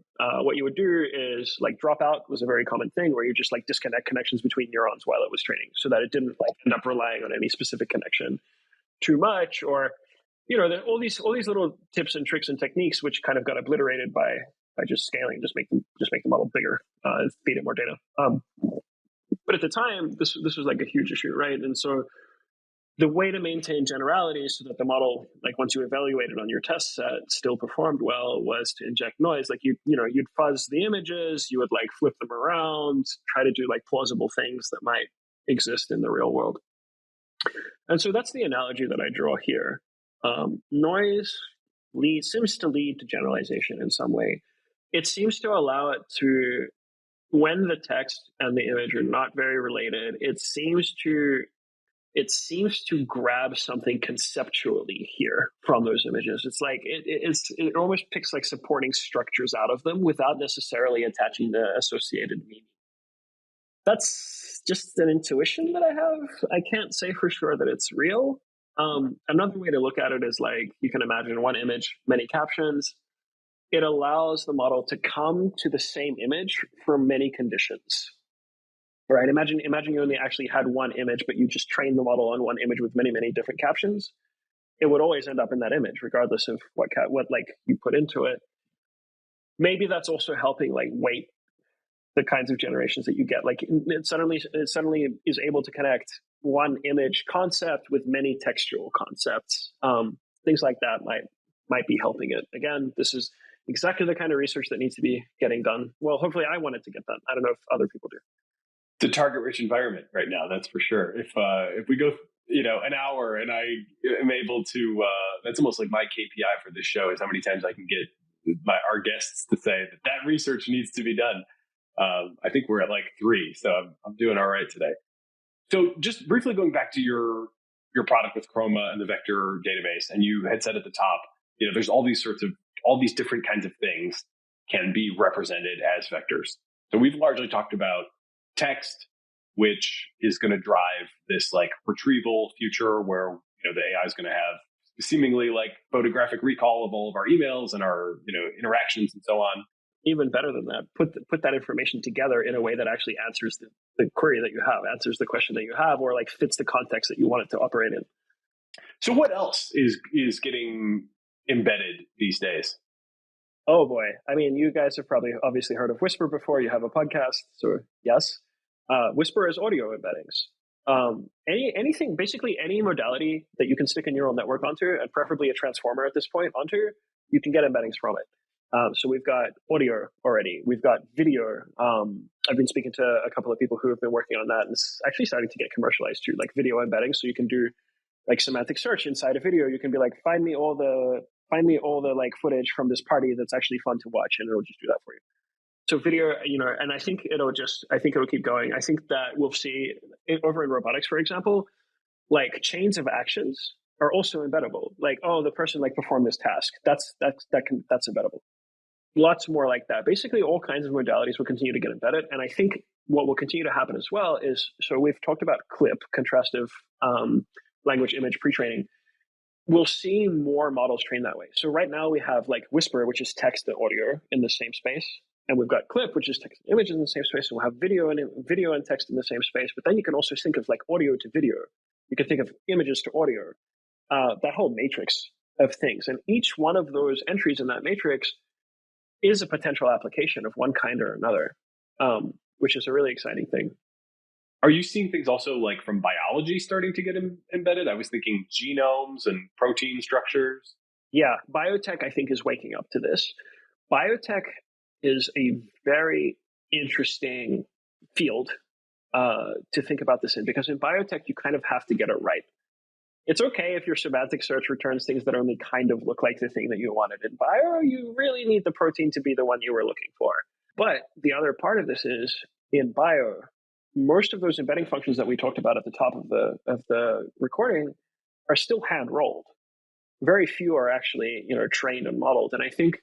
what you would do is like dropout was a very common thing where you just like disconnect connections between neurons while it was training so that it didn't like end up relying on any specific connection too much, or all these little tips and tricks and techniques which kind of got obliterated by just scaling, just make the model bigger and feed it more data. But at the time, this was like a huge issue, right? And so the way to maintain generality so that the model, like once you evaluate it on your test set, still performed well was to inject noise. Like you'd fuzz the images, you would like flip them around, try to do like plausible things that might exist in the real world. And so that's the analogy that I draw here. Noise seems to lead to generalization in some way. It seems to allow it to, when the text and the image are not very related, it seems to grab something conceptually here from those images. It's like it almost picks like supporting structures out of them without necessarily attaching the associated meaning. That's just an intuition that I have. I can't say for sure that it's real. Another way to look at it is like you can imagine one image, many captions. It allows the model to come to the same image for many conditions. Right? Imagine you only actually had one image, but you just trained the model on one image with many, many different captions. It would always end up in that image, regardless of what like you put into it. Maybe that's also helping like weight the kinds of generations that you get. Like it suddenly is able to connect one image concept with many textual concepts. Things like that might be helping it. Again, this is exactly the kind of research that needs to be getting done. Well, hopefully I want it to get done. I don't know if other people do. It's a target-rich environment right now, that's for sure. If we go, an hour and I am able to, that's almost like my KPI for this show is how many times I can get our guests to say that research needs to be done. I think we're at like 3, so I'm doing all right today. So just briefly going back to your product with Chroma and the vector database, and you had said at the top, there's all these different kinds of things can be represented as vectors. So we've largely talked about text, which is going to drive this like retrieval future where the AI is going to have seemingly like photographic recall of all of our emails and our interactions and so on. Even better than that, put that information together in a way that actually answers the query that you have, answers the question that you have, or like fits the context that you want it to operate in. So what else is getting embedded these days? Oh boy. I mean, you guys have probably obviously heard of Whisper before. You have a podcast, so yes. Whisper is audio embeddings. Anything, basically any modality that you can stick a neural network onto, and preferably a transformer at this point onto, you can get embeddings from it. So we've got audio already. We've got video. I've been speaking to a couple of people who have been working on that, and it's actually starting to get commercialized too, like video embedding. So you can do like semantic search inside a video. You can be like, find me all the like footage from this party that's actually fun to watch, and it'll just do that for you. So video, and I think it'll keep going. I think that we'll see over in robotics, for example, like chains of actions are also embeddable. Like, oh, the person like performed this task. That's embeddable. Lots more like that. Basically, all kinds of modalities will continue to get embedded. And I think what will continue to happen as well is, so we've talked about CLIP, contrastive language image pre-training. We'll see more models trained that way. So right now we have like Whisper, which is text and audio in the same space. And we've got Clip, which is text and images in the same space. And we'll have video and text in the same space. But then you can also think of like audio to video. You can think of images to audio, that whole matrix of things. And each one of those entries in that matrix is a potential application of one kind or another, which is a really exciting thing. Are you seeing things also like from biology starting to get embedded? I was thinking genomes and protein structures. Yeah, biotech, I think, is waking up to this. Biotech is a very interesting field to think about this in, because in biotech, you kind of have to get it right. It's okay if your semantic search returns things that only kind of look like the thing that you wanted. In bio, you really need the protein to be the one you were looking for. But the other part of this is, in bio, most of those embedding functions that we talked about at the top of the recording are still hand rolled. Very few are actually trained and modeled. And I think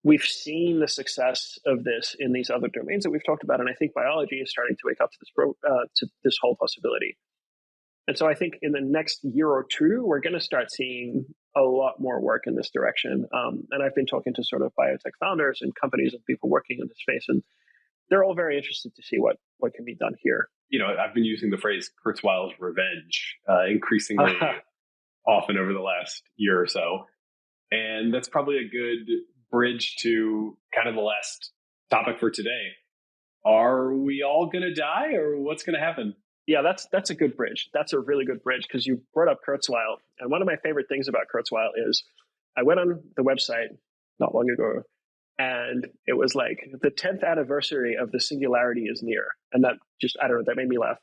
we've seen the success of this in these other domains that we've talked about. And I think biology is starting to wake up to this whole possibility. And so I think in the next year or two, we're going to start seeing a lot more work in this direction. And I've been talking to sort of biotech founders and companies and people working in this space, and they're all very interested to see what can be done here. I've been using the phrase Kurzweil's revenge increasingly often over the last year or so. And that's probably a good bridge to kind of the last topic for today. Are we all going to die, or what's going to happen? Yeah, that's a good bridge. That's a really good bridge because you brought up Kurzweil. And one of my favorite things about Kurzweil is I went on the website not long ago and it was like the 10th anniversary of the singularity is near. And that just, I don't know, that made me laugh.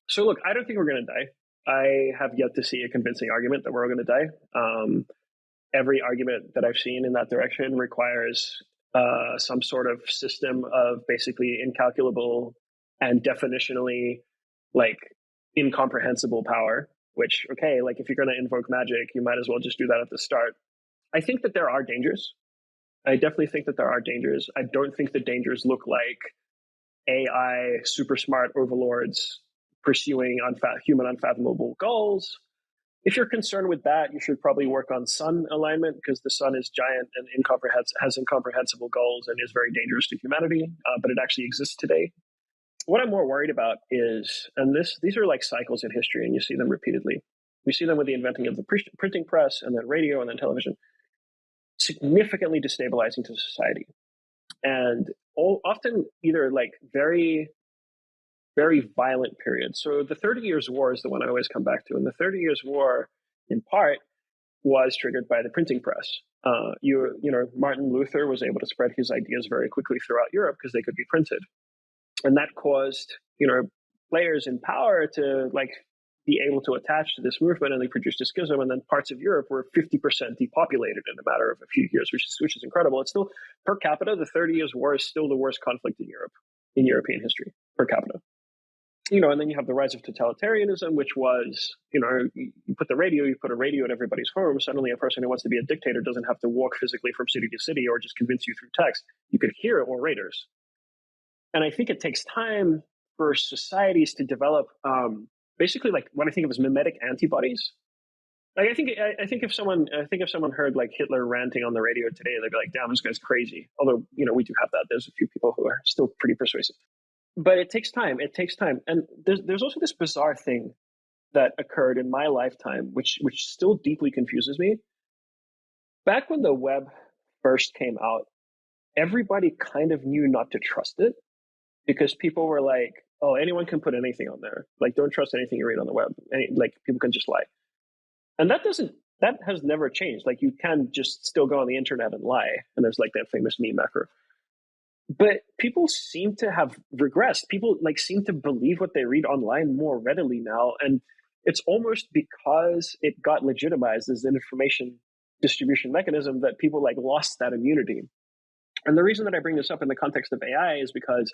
So look, I don't think we're going to die. I have yet to see a convincing argument that we're all going to die. Every argument that I've seen in that direction requires some sort of system of basically incalculable and definitionally like incomprehensible power, which, okay, like if you're going to invoke magic, you might as well just do that at the start. I think that there are dangers. I definitely think that there are dangers. I don't think the dangers look like AI super smart overlords pursuing human unfathomable goals. If you're concerned with that, you should probably work on sun alignment because the sun is giant and has incomprehensible goals and is very dangerous to humanity, but it actually exists today. What I'm more worried about is, and these are like cycles in history and you see them repeatedly. We see them with the inventing of the printing press and then radio and then television, significantly destabilizing to society. And often either like very, very violent periods. So the 30 Years' War is the one I always come back to. And the 30 Years' War, in part, was triggered by the printing press. Martin Luther was able to spread his ideas very quickly throughout Europe because they could be printed. And that caused, players in power to like be able to attach to this movement, and they produced a schism. And then parts of Europe were 50% depopulated in a matter of a few years, which is incredible. It's still per capita, the 30 Years' War is still the worst conflict in Europe, in European history, per capita. And then you have the rise of totalitarianism, which was, you put a radio in everybody's home. Suddenly a person who wants to be a dictator doesn't have to walk physically from city to city or just convince you through text. You could hear orators. And I think it takes time for societies to develop basically like what I think of as mimetic antibodies. Like I think if someone heard like Hitler ranting on the radio today, they'd be like, damn, this guy's crazy. Although, we do have that. There's a few people who are still pretty persuasive. But it takes time. And there's also this bizarre thing that occurred in my lifetime, which still deeply confuses me. Back when the web first came out, everybody kind of knew not to trust it because people were like, oh, anyone can put anything on there. Like, don't trust anything you read on the web. Like, people can just lie. And that has never changed. Like, you can just still go on the internet and lie. And there's like that famous meme macro. But people seem to have regressed. People like seem to believe what they read online more readily now. And it's almost because it got legitimized as an information distribution mechanism that people like lost that immunity. And the reason that I bring this up in the context of AI is because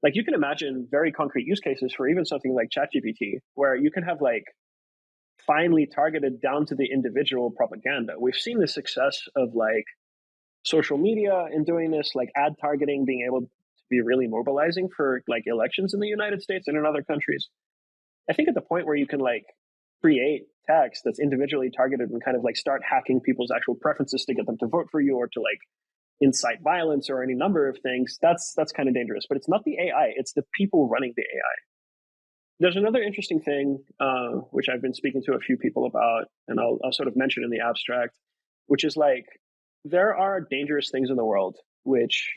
like you can imagine very concrete use cases for even something like ChatGPT, where you can have like finely targeted down to the individual propaganda. We've seen the success of like social media in doing this, like ad targeting being able to be really mobilizing for like elections in the United States and in other countries. I think at the point where you can like create text that's individually targeted and kind of like start hacking people's actual preferences to get them to vote for you or to like incite violence or any number of things, that's kind of dangerous. But it's not the AI, it's the people running the AI. There's another interesting thing, which I've been speaking to a few people about, and I'll sort of mention in the abstract, which is like, there are dangerous things in the world which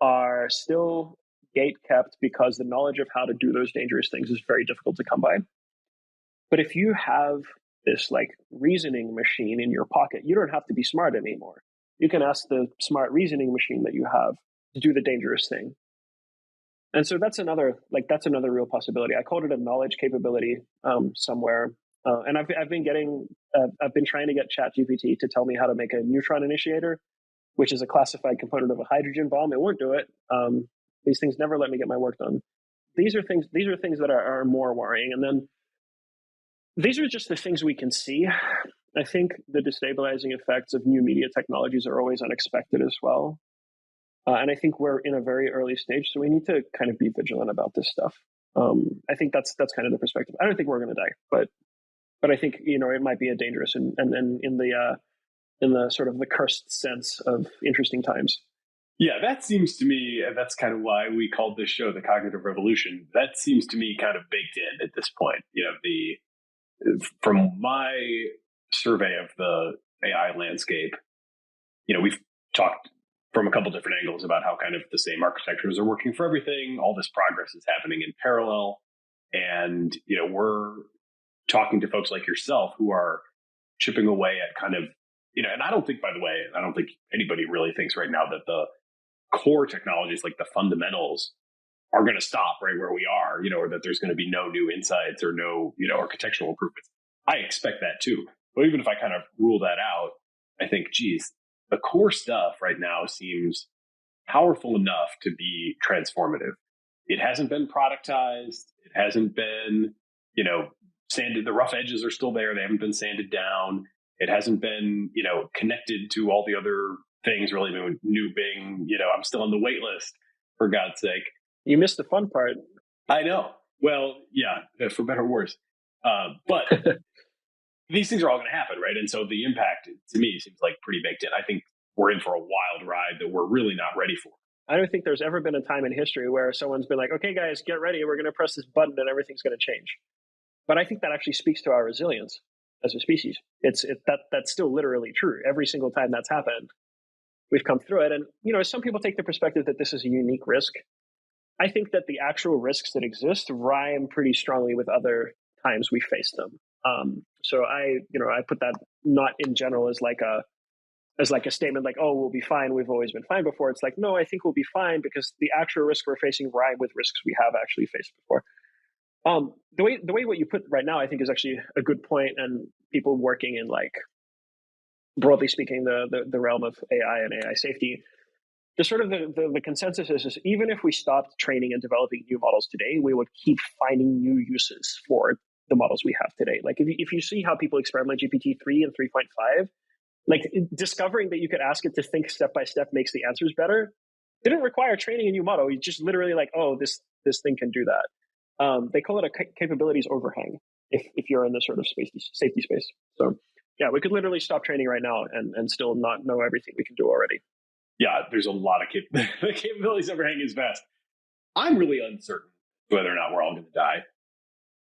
are still gate kept because the knowledge of how to do those dangerous things is very difficult to come by. But if you have this like reasoning machine in your pocket, you don't have to be smart anymore. You can ask the smart reasoning machine that you have to do the dangerous thing. And so that's another real possibility. I called it a knowledge capability somewhere. And I've been trying to get ChatGPT to tell me how to make a neutron initiator, which is a classified component of a hydrogen bomb. It won't do it. These things never let me get my work done. These are things that are more worrying. And then these are just the things we can see. I think the destabilizing effects of new media technologies are always unexpected as well. And I think we're in a very early stage, so we need to kind of be vigilant about this stuff. I think that's kind of the perspective. I don't think we're going to die, but I think it might be a dangerous and in the sort of the cursed sense of interesting times. Yeah, that seems to me, that's kind of why we called this show The Cognitive Revolution. That seems to me kind of baked in at this point. From my survey of the AI landscape, we've talked from a couple different angles about how kind of the same architectures are working for everything. All this progress is happening in parallel. And, we're talking to folks like yourself who are chipping away at kind of, and I don't think, by the way, I don't think anybody really thinks right now that the core technologies, like the fundamentals, are going to stop right where we are, or that there's going to be no new insights or no, architectural improvements. I expect that too. But even if I kind of rule that out, I think, geez, the core stuff right now seems powerful enough to be transformative. It hasn't been productized. It hasn't been, sanded. The rough edges are still there. They haven't been sanded down. It hasn't been, connected to all the other things really. New Bing, I'm still on the wait list, for God's sake. You missed the fun part. I know. Well, yeah, for better or worse. But these things are all going to happen, right? And so the impact, to me, seems like pretty baked in. I think we're in for a wild ride that we're really not ready for. I don't think there's ever been a time in history where someone's been like, okay, guys, get ready. We're going to press this button and everything's going to change. But I think that actually speaks to our resilience as a species. That's still literally true. Every single time that's happened, we've come through it. And, some people take the perspective that this is a unique risk. I think that the actual risks that exist rhyme pretty strongly with other times we faced them. So I put that not in general as like a statement like, oh, we'll be fine. We've always been fine before. It's like, no, I think we'll be fine because the actual risk we're facing rhyme with risks we have actually faced before. The way what you put right now, I think, is actually a good point, and people working in, like, broadly speaking, the realm of AI and AI safety. The sort of the consensus is even if we stopped training and developing new models today, we would keep finding new uses for the models we have today. Like if you see how people experiment GPT-3 and 3.5, like discovering that you could ask it to think step by step makes the answers better. It didn't require training a new model. You just literally like, oh, this thing can do that. They call it a capabilities overhang if you're in this sort of safety space. So yeah, we could literally stop training right now and still not know everything we can do already. Yeah, there's a lot of the capabilities overhang is vast. I'm really uncertain whether or not we're all going to die,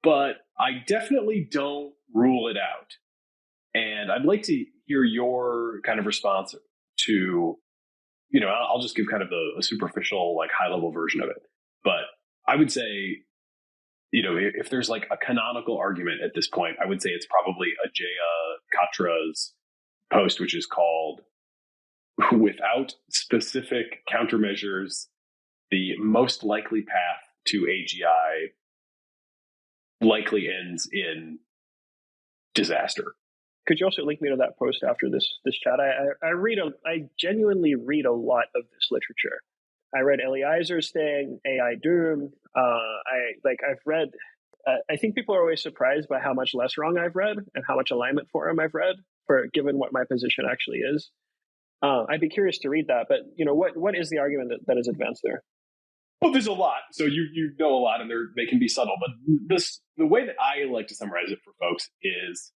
but I definitely don't rule it out. And I'd like to hear your kind of response to, I'll just give kind of a superficial, like high level version of it. But I would say, if there's like a canonical argument at this point, I would say it's probably Ajaya Katra's post, which is called "Without Specific Countermeasures, the most likely path to AGI likely ends in disaster." Could you also link me to that post after this chat? I genuinely read a lot of this literature. I read Eliezer's thing, AI Doom. I've read. I think people are always surprised by how much less wrong I've read and how much alignment forum I've read given what my position actually is. I'd be curious to read that, but what is the argument that is advanced there? Well, there's a lot. So you know a lot, and they can be subtle. But the way that I like to summarize it for folks is,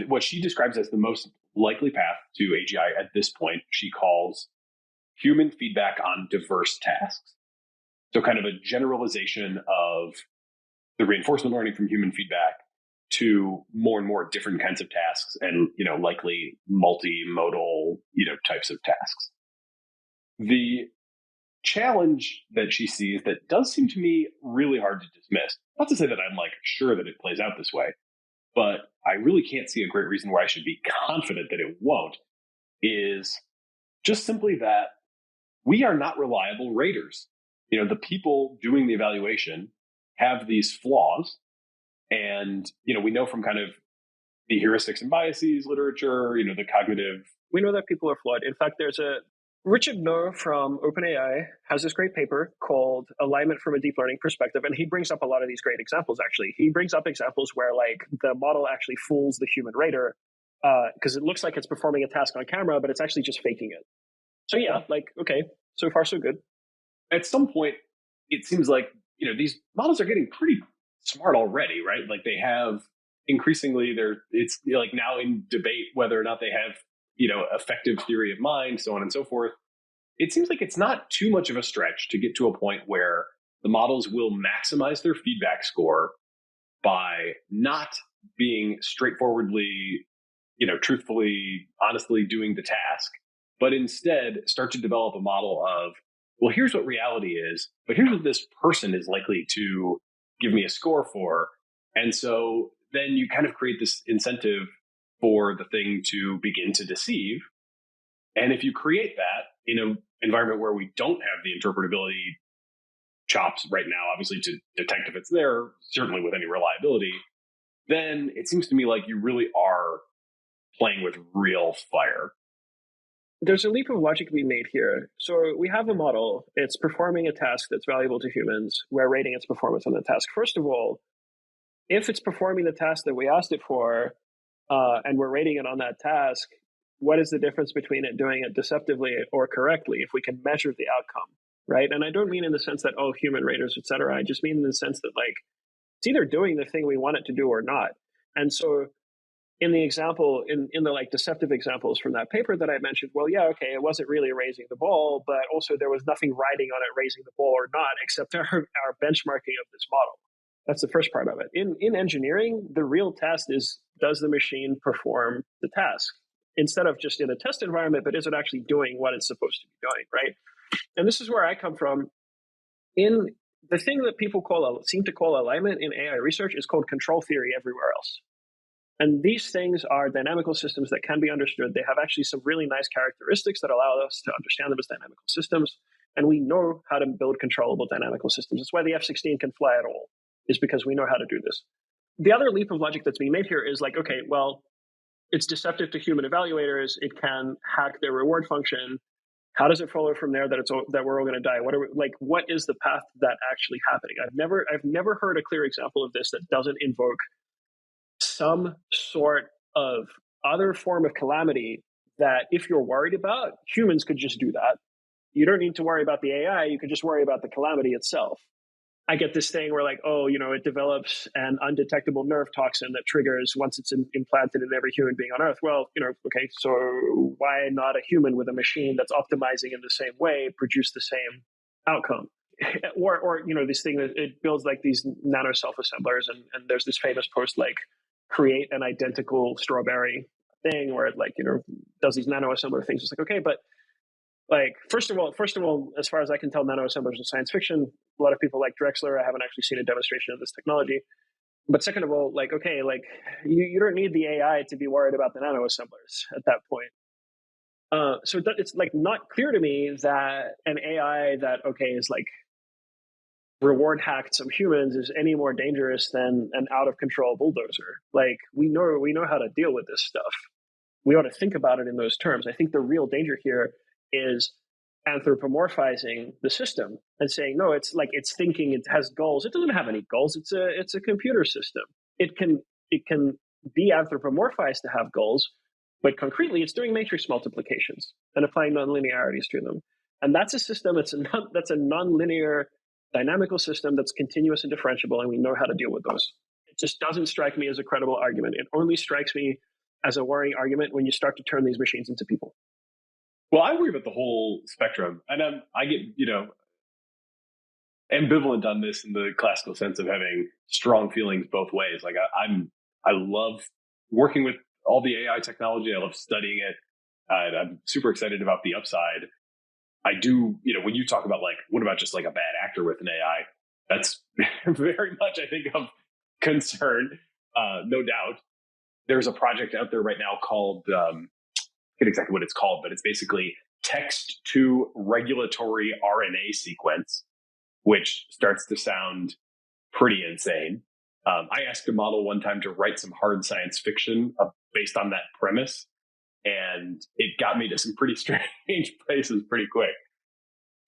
what she describes as the most likely path to AGI at this point, she calls human feedback on diverse tasks. So kind of a generalization of the reinforcement learning from human feedback to more and more different kinds of tasks and, likely multimodal, types of tasks. The challenge that she sees that does seem to me really hard to dismiss, not to say that I'm like sure that it plays out this way, but I really can't see a great reason why I should be confident that it won't, is just simply that we are not reliable raters. The people doing the evaluation have these flaws. And, we know from kind of the heuristics and biases literature, the cognitive. We know that people are flawed. In fact, there's Richard Ngo from OpenAI has this great paper called Alignment from a Deep Learning Perspective. And he brings up a lot of these great examples, actually. He brings up examples where like the model actually fools the human rater because it looks like it's performing a task on camera, but it's actually just faking it. So yeah, okay, so far so good. At some point, it seems like, these models are getting pretty smart already, right? Like they have increasingly it's like now in debate whether or not they have, effective theory of mind, so on and so forth. It seems like it's not too much of a stretch to get to a point where the models will maximize their feedback score by not being straightforwardly, truthfully, honestly doing the task, but instead start to develop a model of, well, here's what reality is, but here's what this person is likely to give me a score for. And so then you kind of create this incentive for the thing to begin to deceive. And if you create that in an environment where we don't have the interpretability chops right now, obviously to detect if it's there, certainly with any reliability, then it seems to me like you really are playing with real fire. There's a leap of logic to be made here. So we have a model. It's performing a task that's valuable to humans. We're rating its performance on the task. First of all, if it's performing the task that we asked it for, and we're rating it on that task, what is the difference between it doing it deceptively or correctly if we can measure the outcome, right? And I don't mean in the sense that, oh, human raters, et cetera. I just mean in the sense that, like, it's either doing the thing we want it to do or not. And so in the example, in the like deceptive examples from that paper that I mentioned, well, yeah, okay, it wasn't really raising the ball, but also there was nothing riding on it raising the ball or not, except our benchmarking of this model. That's the first part of it. In engineering, the real test is, does the machine perform the task? Instead of just in a test environment, but is it actually doing what it's supposed to be doing, right? And this is where I come from. In the thing that people seem to call alignment in AI research is called control theory everywhere else. And these things are dynamical systems that can be understood. They have actually some really nice characteristics that allow us to understand them as dynamical systems. And we know how to build controllable dynamical systems. That's why the F-16 can fly at all, is because we know how to do this. The other leap of logic that's being made here is like, okay, well, it's deceptive to human evaluators. It can hack their reward function. How does it follow from there that we're all going to die? What is the path to that actually happening? I've never heard a clear example of this that doesn't invoke some sort of other form of calamity that, if you're worried about, humans could just do that. You don't need to worry about the AI. You could just worry about the calamity itself. I get this thing where, like, oh, it develops an undetectable nerve toxin that triggers once it's implanted in every human being on Earth. Well, okay, so why not a human with a machine that's optimizing in the same way produce the same outcome? Or this thing that it builds like these nano self-assemblers, and there's this famous post like, create an identical strawberry thing where it does these nano assembler things. It's like, okay, but like, first of all, as far as I can tell, nano assemblers are science fiction. A lot of people like Drexler. I haven't actually seen a demonstration of this technology. But second of all, like, okay, like you don't need the AI to be worried about the nano assemblers at that point. So it's like not clear to me that an AI that, okay, is like reward hacked some humans is any more dangerous than an out of control bulldozer. Like, we know how to deal with this stuff. We ought to think about it in those terms. I think the real danger here is anthropomorphizing the system and saying, no, it's like, it's thinking, it has goals. It doesn't have any goals. It's a computer system. It can be anthropomorphized to have goals, but concretely it's doing matrix multiplications and applying nonlinearities to them. And that's a system that's a nonlinear dynamical system that's continuous and differentiable, and we know how to deal with those. It just doesn't strike me as a credible argument. It only strikes me as a worrying argument when you start to turn these machines into people. Well, I worry about the whole spectrum, and I get ambivalent on this in the classical sense of having strong feelings both ways. Like I love working with all the AI technology. I love studying it. I'm super excited about the upside. I do, when you talk about like, what about just like a bad actor with an AI? That's very much, I think, of concern, no doubt. There's a project out there right now called, I forget exactly what it's called, but it's basically text to regulatory RNA sequence, which starts to sound pretty insane. I asked a model one time to write some hard science fiction based on that premise, and it got me to some pretty strange places pretty quick.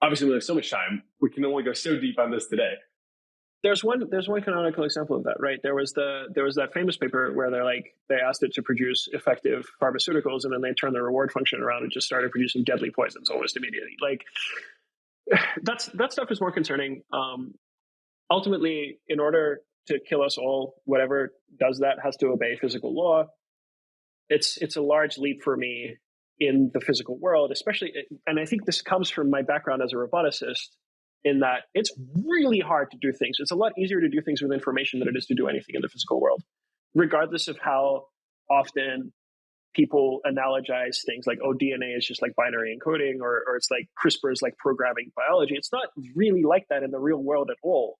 Obviously, we have so much time. We can only go so deep on this today. There's one canonical example of that, right? There was that famous paper where they asked it to produce effective pharmaceuticals, and then they turned the reward function around and just started producing deadly poisons almost immediately. Like, that stuff is more concerning. Ultimately, in order to kill us all, whatever does that has to obey physical law. It's a large leap for me in the physical world, especially, and I think this comes from my background as a roboticist, in that it's really hard to do things. It's a lot easier to do things with information than it is to do anything in the physical world, regardless of how often people analogize things like, oh, DNA is just like binary encoding, or it's like CRISPR is like programming biology. It's not really like that in the real world at all.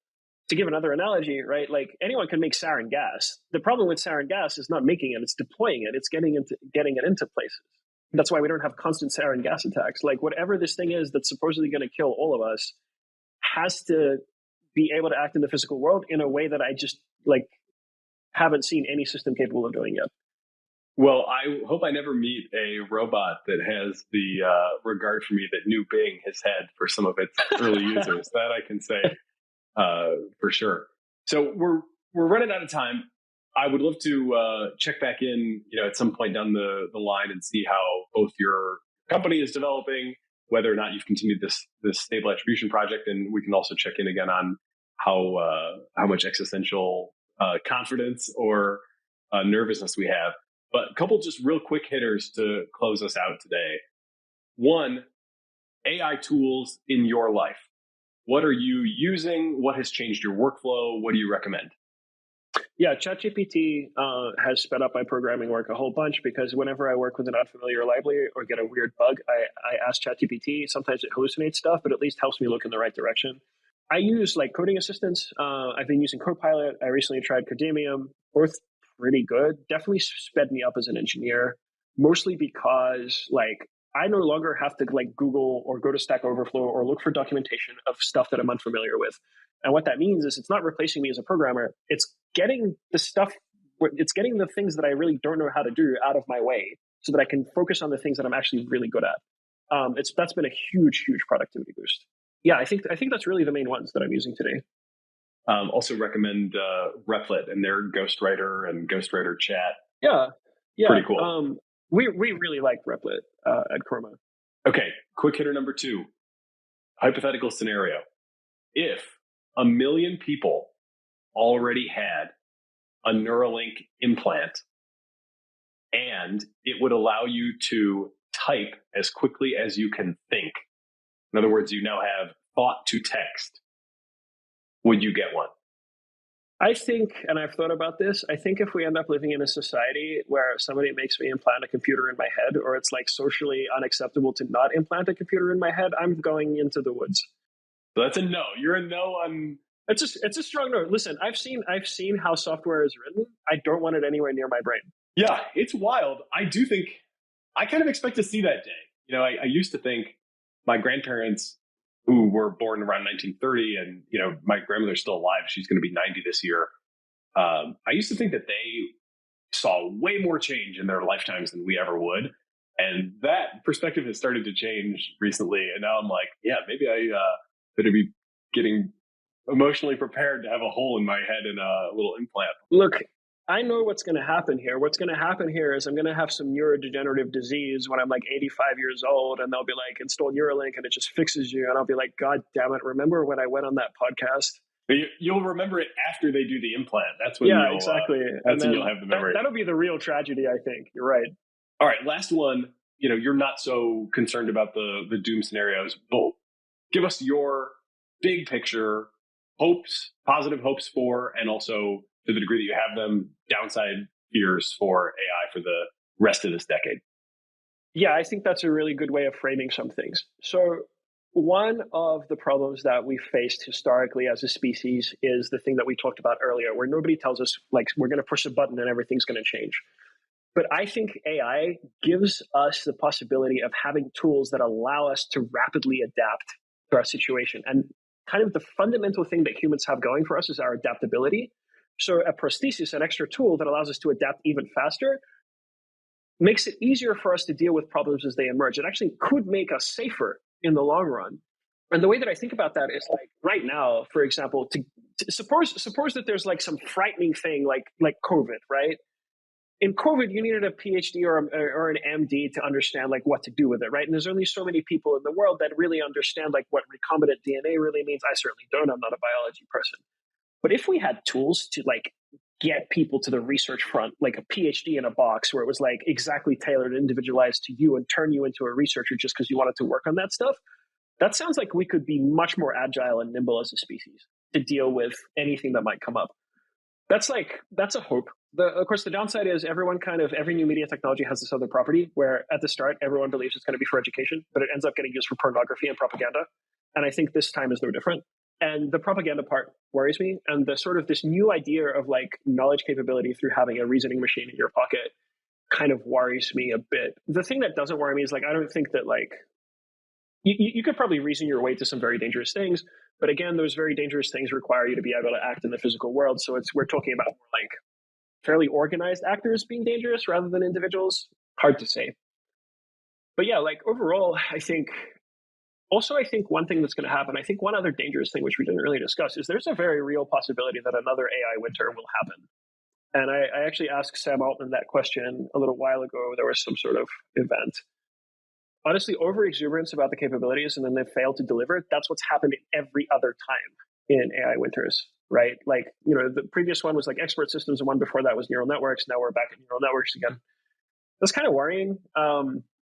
To give another analogy, right? Like anyone can make sarin gas. The problem with sarin gas is not making it; it's deploying it. It's getting it into places. That's why we don't have constant sarin gas attacks. Like whatever this thing is that's supposedly going to kill all of us has to be able to act in the physical world in a way that I just like haven't seen any system capable of doing yet. Well, I hope I never meet a robot that has the regard for me that New Bing has had for some of its early users. That I can say for sure. So we're running out of time. I would love to check back in, at some point down the line and see how both your company is developing, whether or not you've continued this stable attribution project, and we can also check in again on how much existential confidence or nervousness we have. But a couple just real quick hitters to close us out today. One, AI tools in your life. What are you using? What has changed your workflow? What do you recommend? Yeah, ChatGPT has sped up my programming work a whole bunch, because whenever I work with an unfamiliar library or get a weird bug, I ask ChatGPT. Sometimes it hallucinates stuff, but at least helps me look in the right direction. I use like coding assistants. I've been using Copilot. I recently tried Codemium. Both pretty good. Definitely sped me up as an engineer, mostly because like I no longer have to like Google or go to Stack Overflow or look for documentation of stuff that I'm unfamiliar with. And what that means is it's not replacing me as a programmer. It's getting the things that I really don't know how to do out of my way so that I can focus on the things that I'm actually really good at. That's been a huge productivity boost. Yeah, I think that's really the main ones that I'm using today. Also recommend Replit and their Ghostwriter and Ghostwriter chat. Yeah. Pretty cool. We really like Replit at Chroma. Okay, quick hitter number 2. Hypothetical scenario. If 1 million people already had a Neuralink implant and it would allow you to type as quickly as you can think, in other words, you now have thought to text, would you get one? I think, and I've thought about this, I think if we end up living in a society where somebody makes me implant a computer in my head, or it's like socially unacceptable to not implant a computer in my head, I'm going into the woods. So that's a no. You're a no on... It's a strong no. Listen, I've seen how software is written. I don't want it anywhere near my brain. Yeah, it's wild. I do think, I kind of expect to see that day. I used to think my grandparents, who were born around 1930, and my grandmother's still alive. She's going to be 90 this year. I used to think that they saw way more change in their lifetimes than we ever would, and that perspective has started to change recently. And now I'm like, yeah, maybe I better be getting emotionally prepared to have a hole in my head and a little implant. Look, I know what's going to happen here. What's going to happen here is I'm going to have some neurodegenerative disease when I'm like 85 years old, and they'll be like, install Neuralink and it just fixes you. And I'll be like, God damn it. Remember when I went on that podcast? You'll remember it after they do the implant. That's when exactly. That's when you'll have the memory. That'll be the real tragedy, I think. You're right. All right. Last one. You're not so concerned about the doom scenarios, but give us your big picture hopes, positive hopes for, and also to the degree that you have them, downside fears for AI for the rest of this decade. Yeah, I think that's a really good way of framing some things. So one of the problems that we faced historically as a species is the thing that we talked about earlier, where nobody tells us, like, we're going to push a button and everything's going to change. But I think AI gives us the possibility of having tools that allow us to rapidly adapt to our situation. And kind of the fundamental thing that humans have going for us is our adaptability. So a prosthesis, an extra tool that allows us to adapt even faster, makes it easier for us to deal with problems as they emerge. It actually could make us safer in the long run. And the way that I think about that is like right now, for example, to suppose that there's like some frightening thing like COVID, right? In COVID, you needed a PhD or an MD to understand like what to do with it, right? And there's only so many people in the world that really understand like what recombinant DNA really means. I certainly don't. I'm not a biology person. But if we had tools to like get people to the research front, like a PhD in a box where it was like exactly tailored and individualized to you and turn you into a researcher just because you wanted to work on that stuff, that sounds like we could be much more agile and nimble as a species to deal with anything that might come up. That's a hope. Of course, the downside is every new media technology has this other property where at the start, everyone believes it's going to be for education, but it ends up getting used for pornography and propaganda. And I think this time is no different. And the propaganda part worries me. And the sort of this new idea of like knowledge capability through having a reasoning machine in your pocket kind of worries me a bit. The thing that doesn't worry me is like, I don't think that like, you could probably reason your way to some very dangerous things. But again, those very dangerous things require you to be able to act in the physical world. So we're talking about more like fairly organized actors being dangerous rather than individuals. Hard to say. But yeah, like overall, I think one thing that's going to happen, I think one other dangerous thing, which we didn't really discuss, is there's a very real possibility that another AI winter will happen. And I actually asked Sam Altman that question a little while ago. There was some sort of event. Honestly, over-exuberance about the capabilities and then they fail to deliver, that's what's happened in every other time in AI winters, right? Like, the previous one was like expert systems, and one before that was neural networks. Now we're back at neural networks again. That's kind of worrying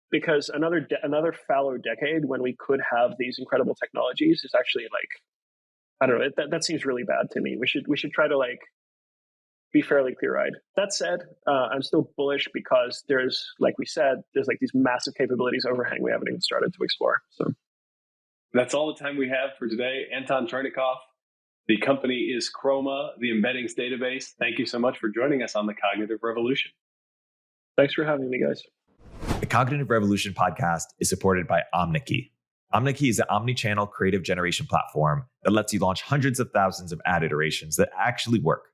because another fallow decade when we could have these incredible technologies is actually like, I don't know, that seems really bad to me. We should try to like be fairly clear-eyed. That said, I'm still bullish because there's like these massive capabilities overhang we haven't even started to explore. So that's all the time we have for today. Anton Troynikov, the company is Chroma, the embeddings database. Thank you so much for joining us on the Cognitive Revolution. Thanks for having me, guys. The Cognitive Revolution podcast is supported by Omniki. Omniki is an omni-channel creative generation platform that lets you launch hundreds of thousands of ad iterations that actually work,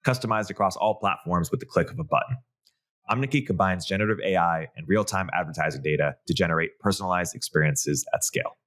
customized across all platforms with the click of a button. Omniki combines generative AI and real-time advertising data to generate personalized experiences at scale.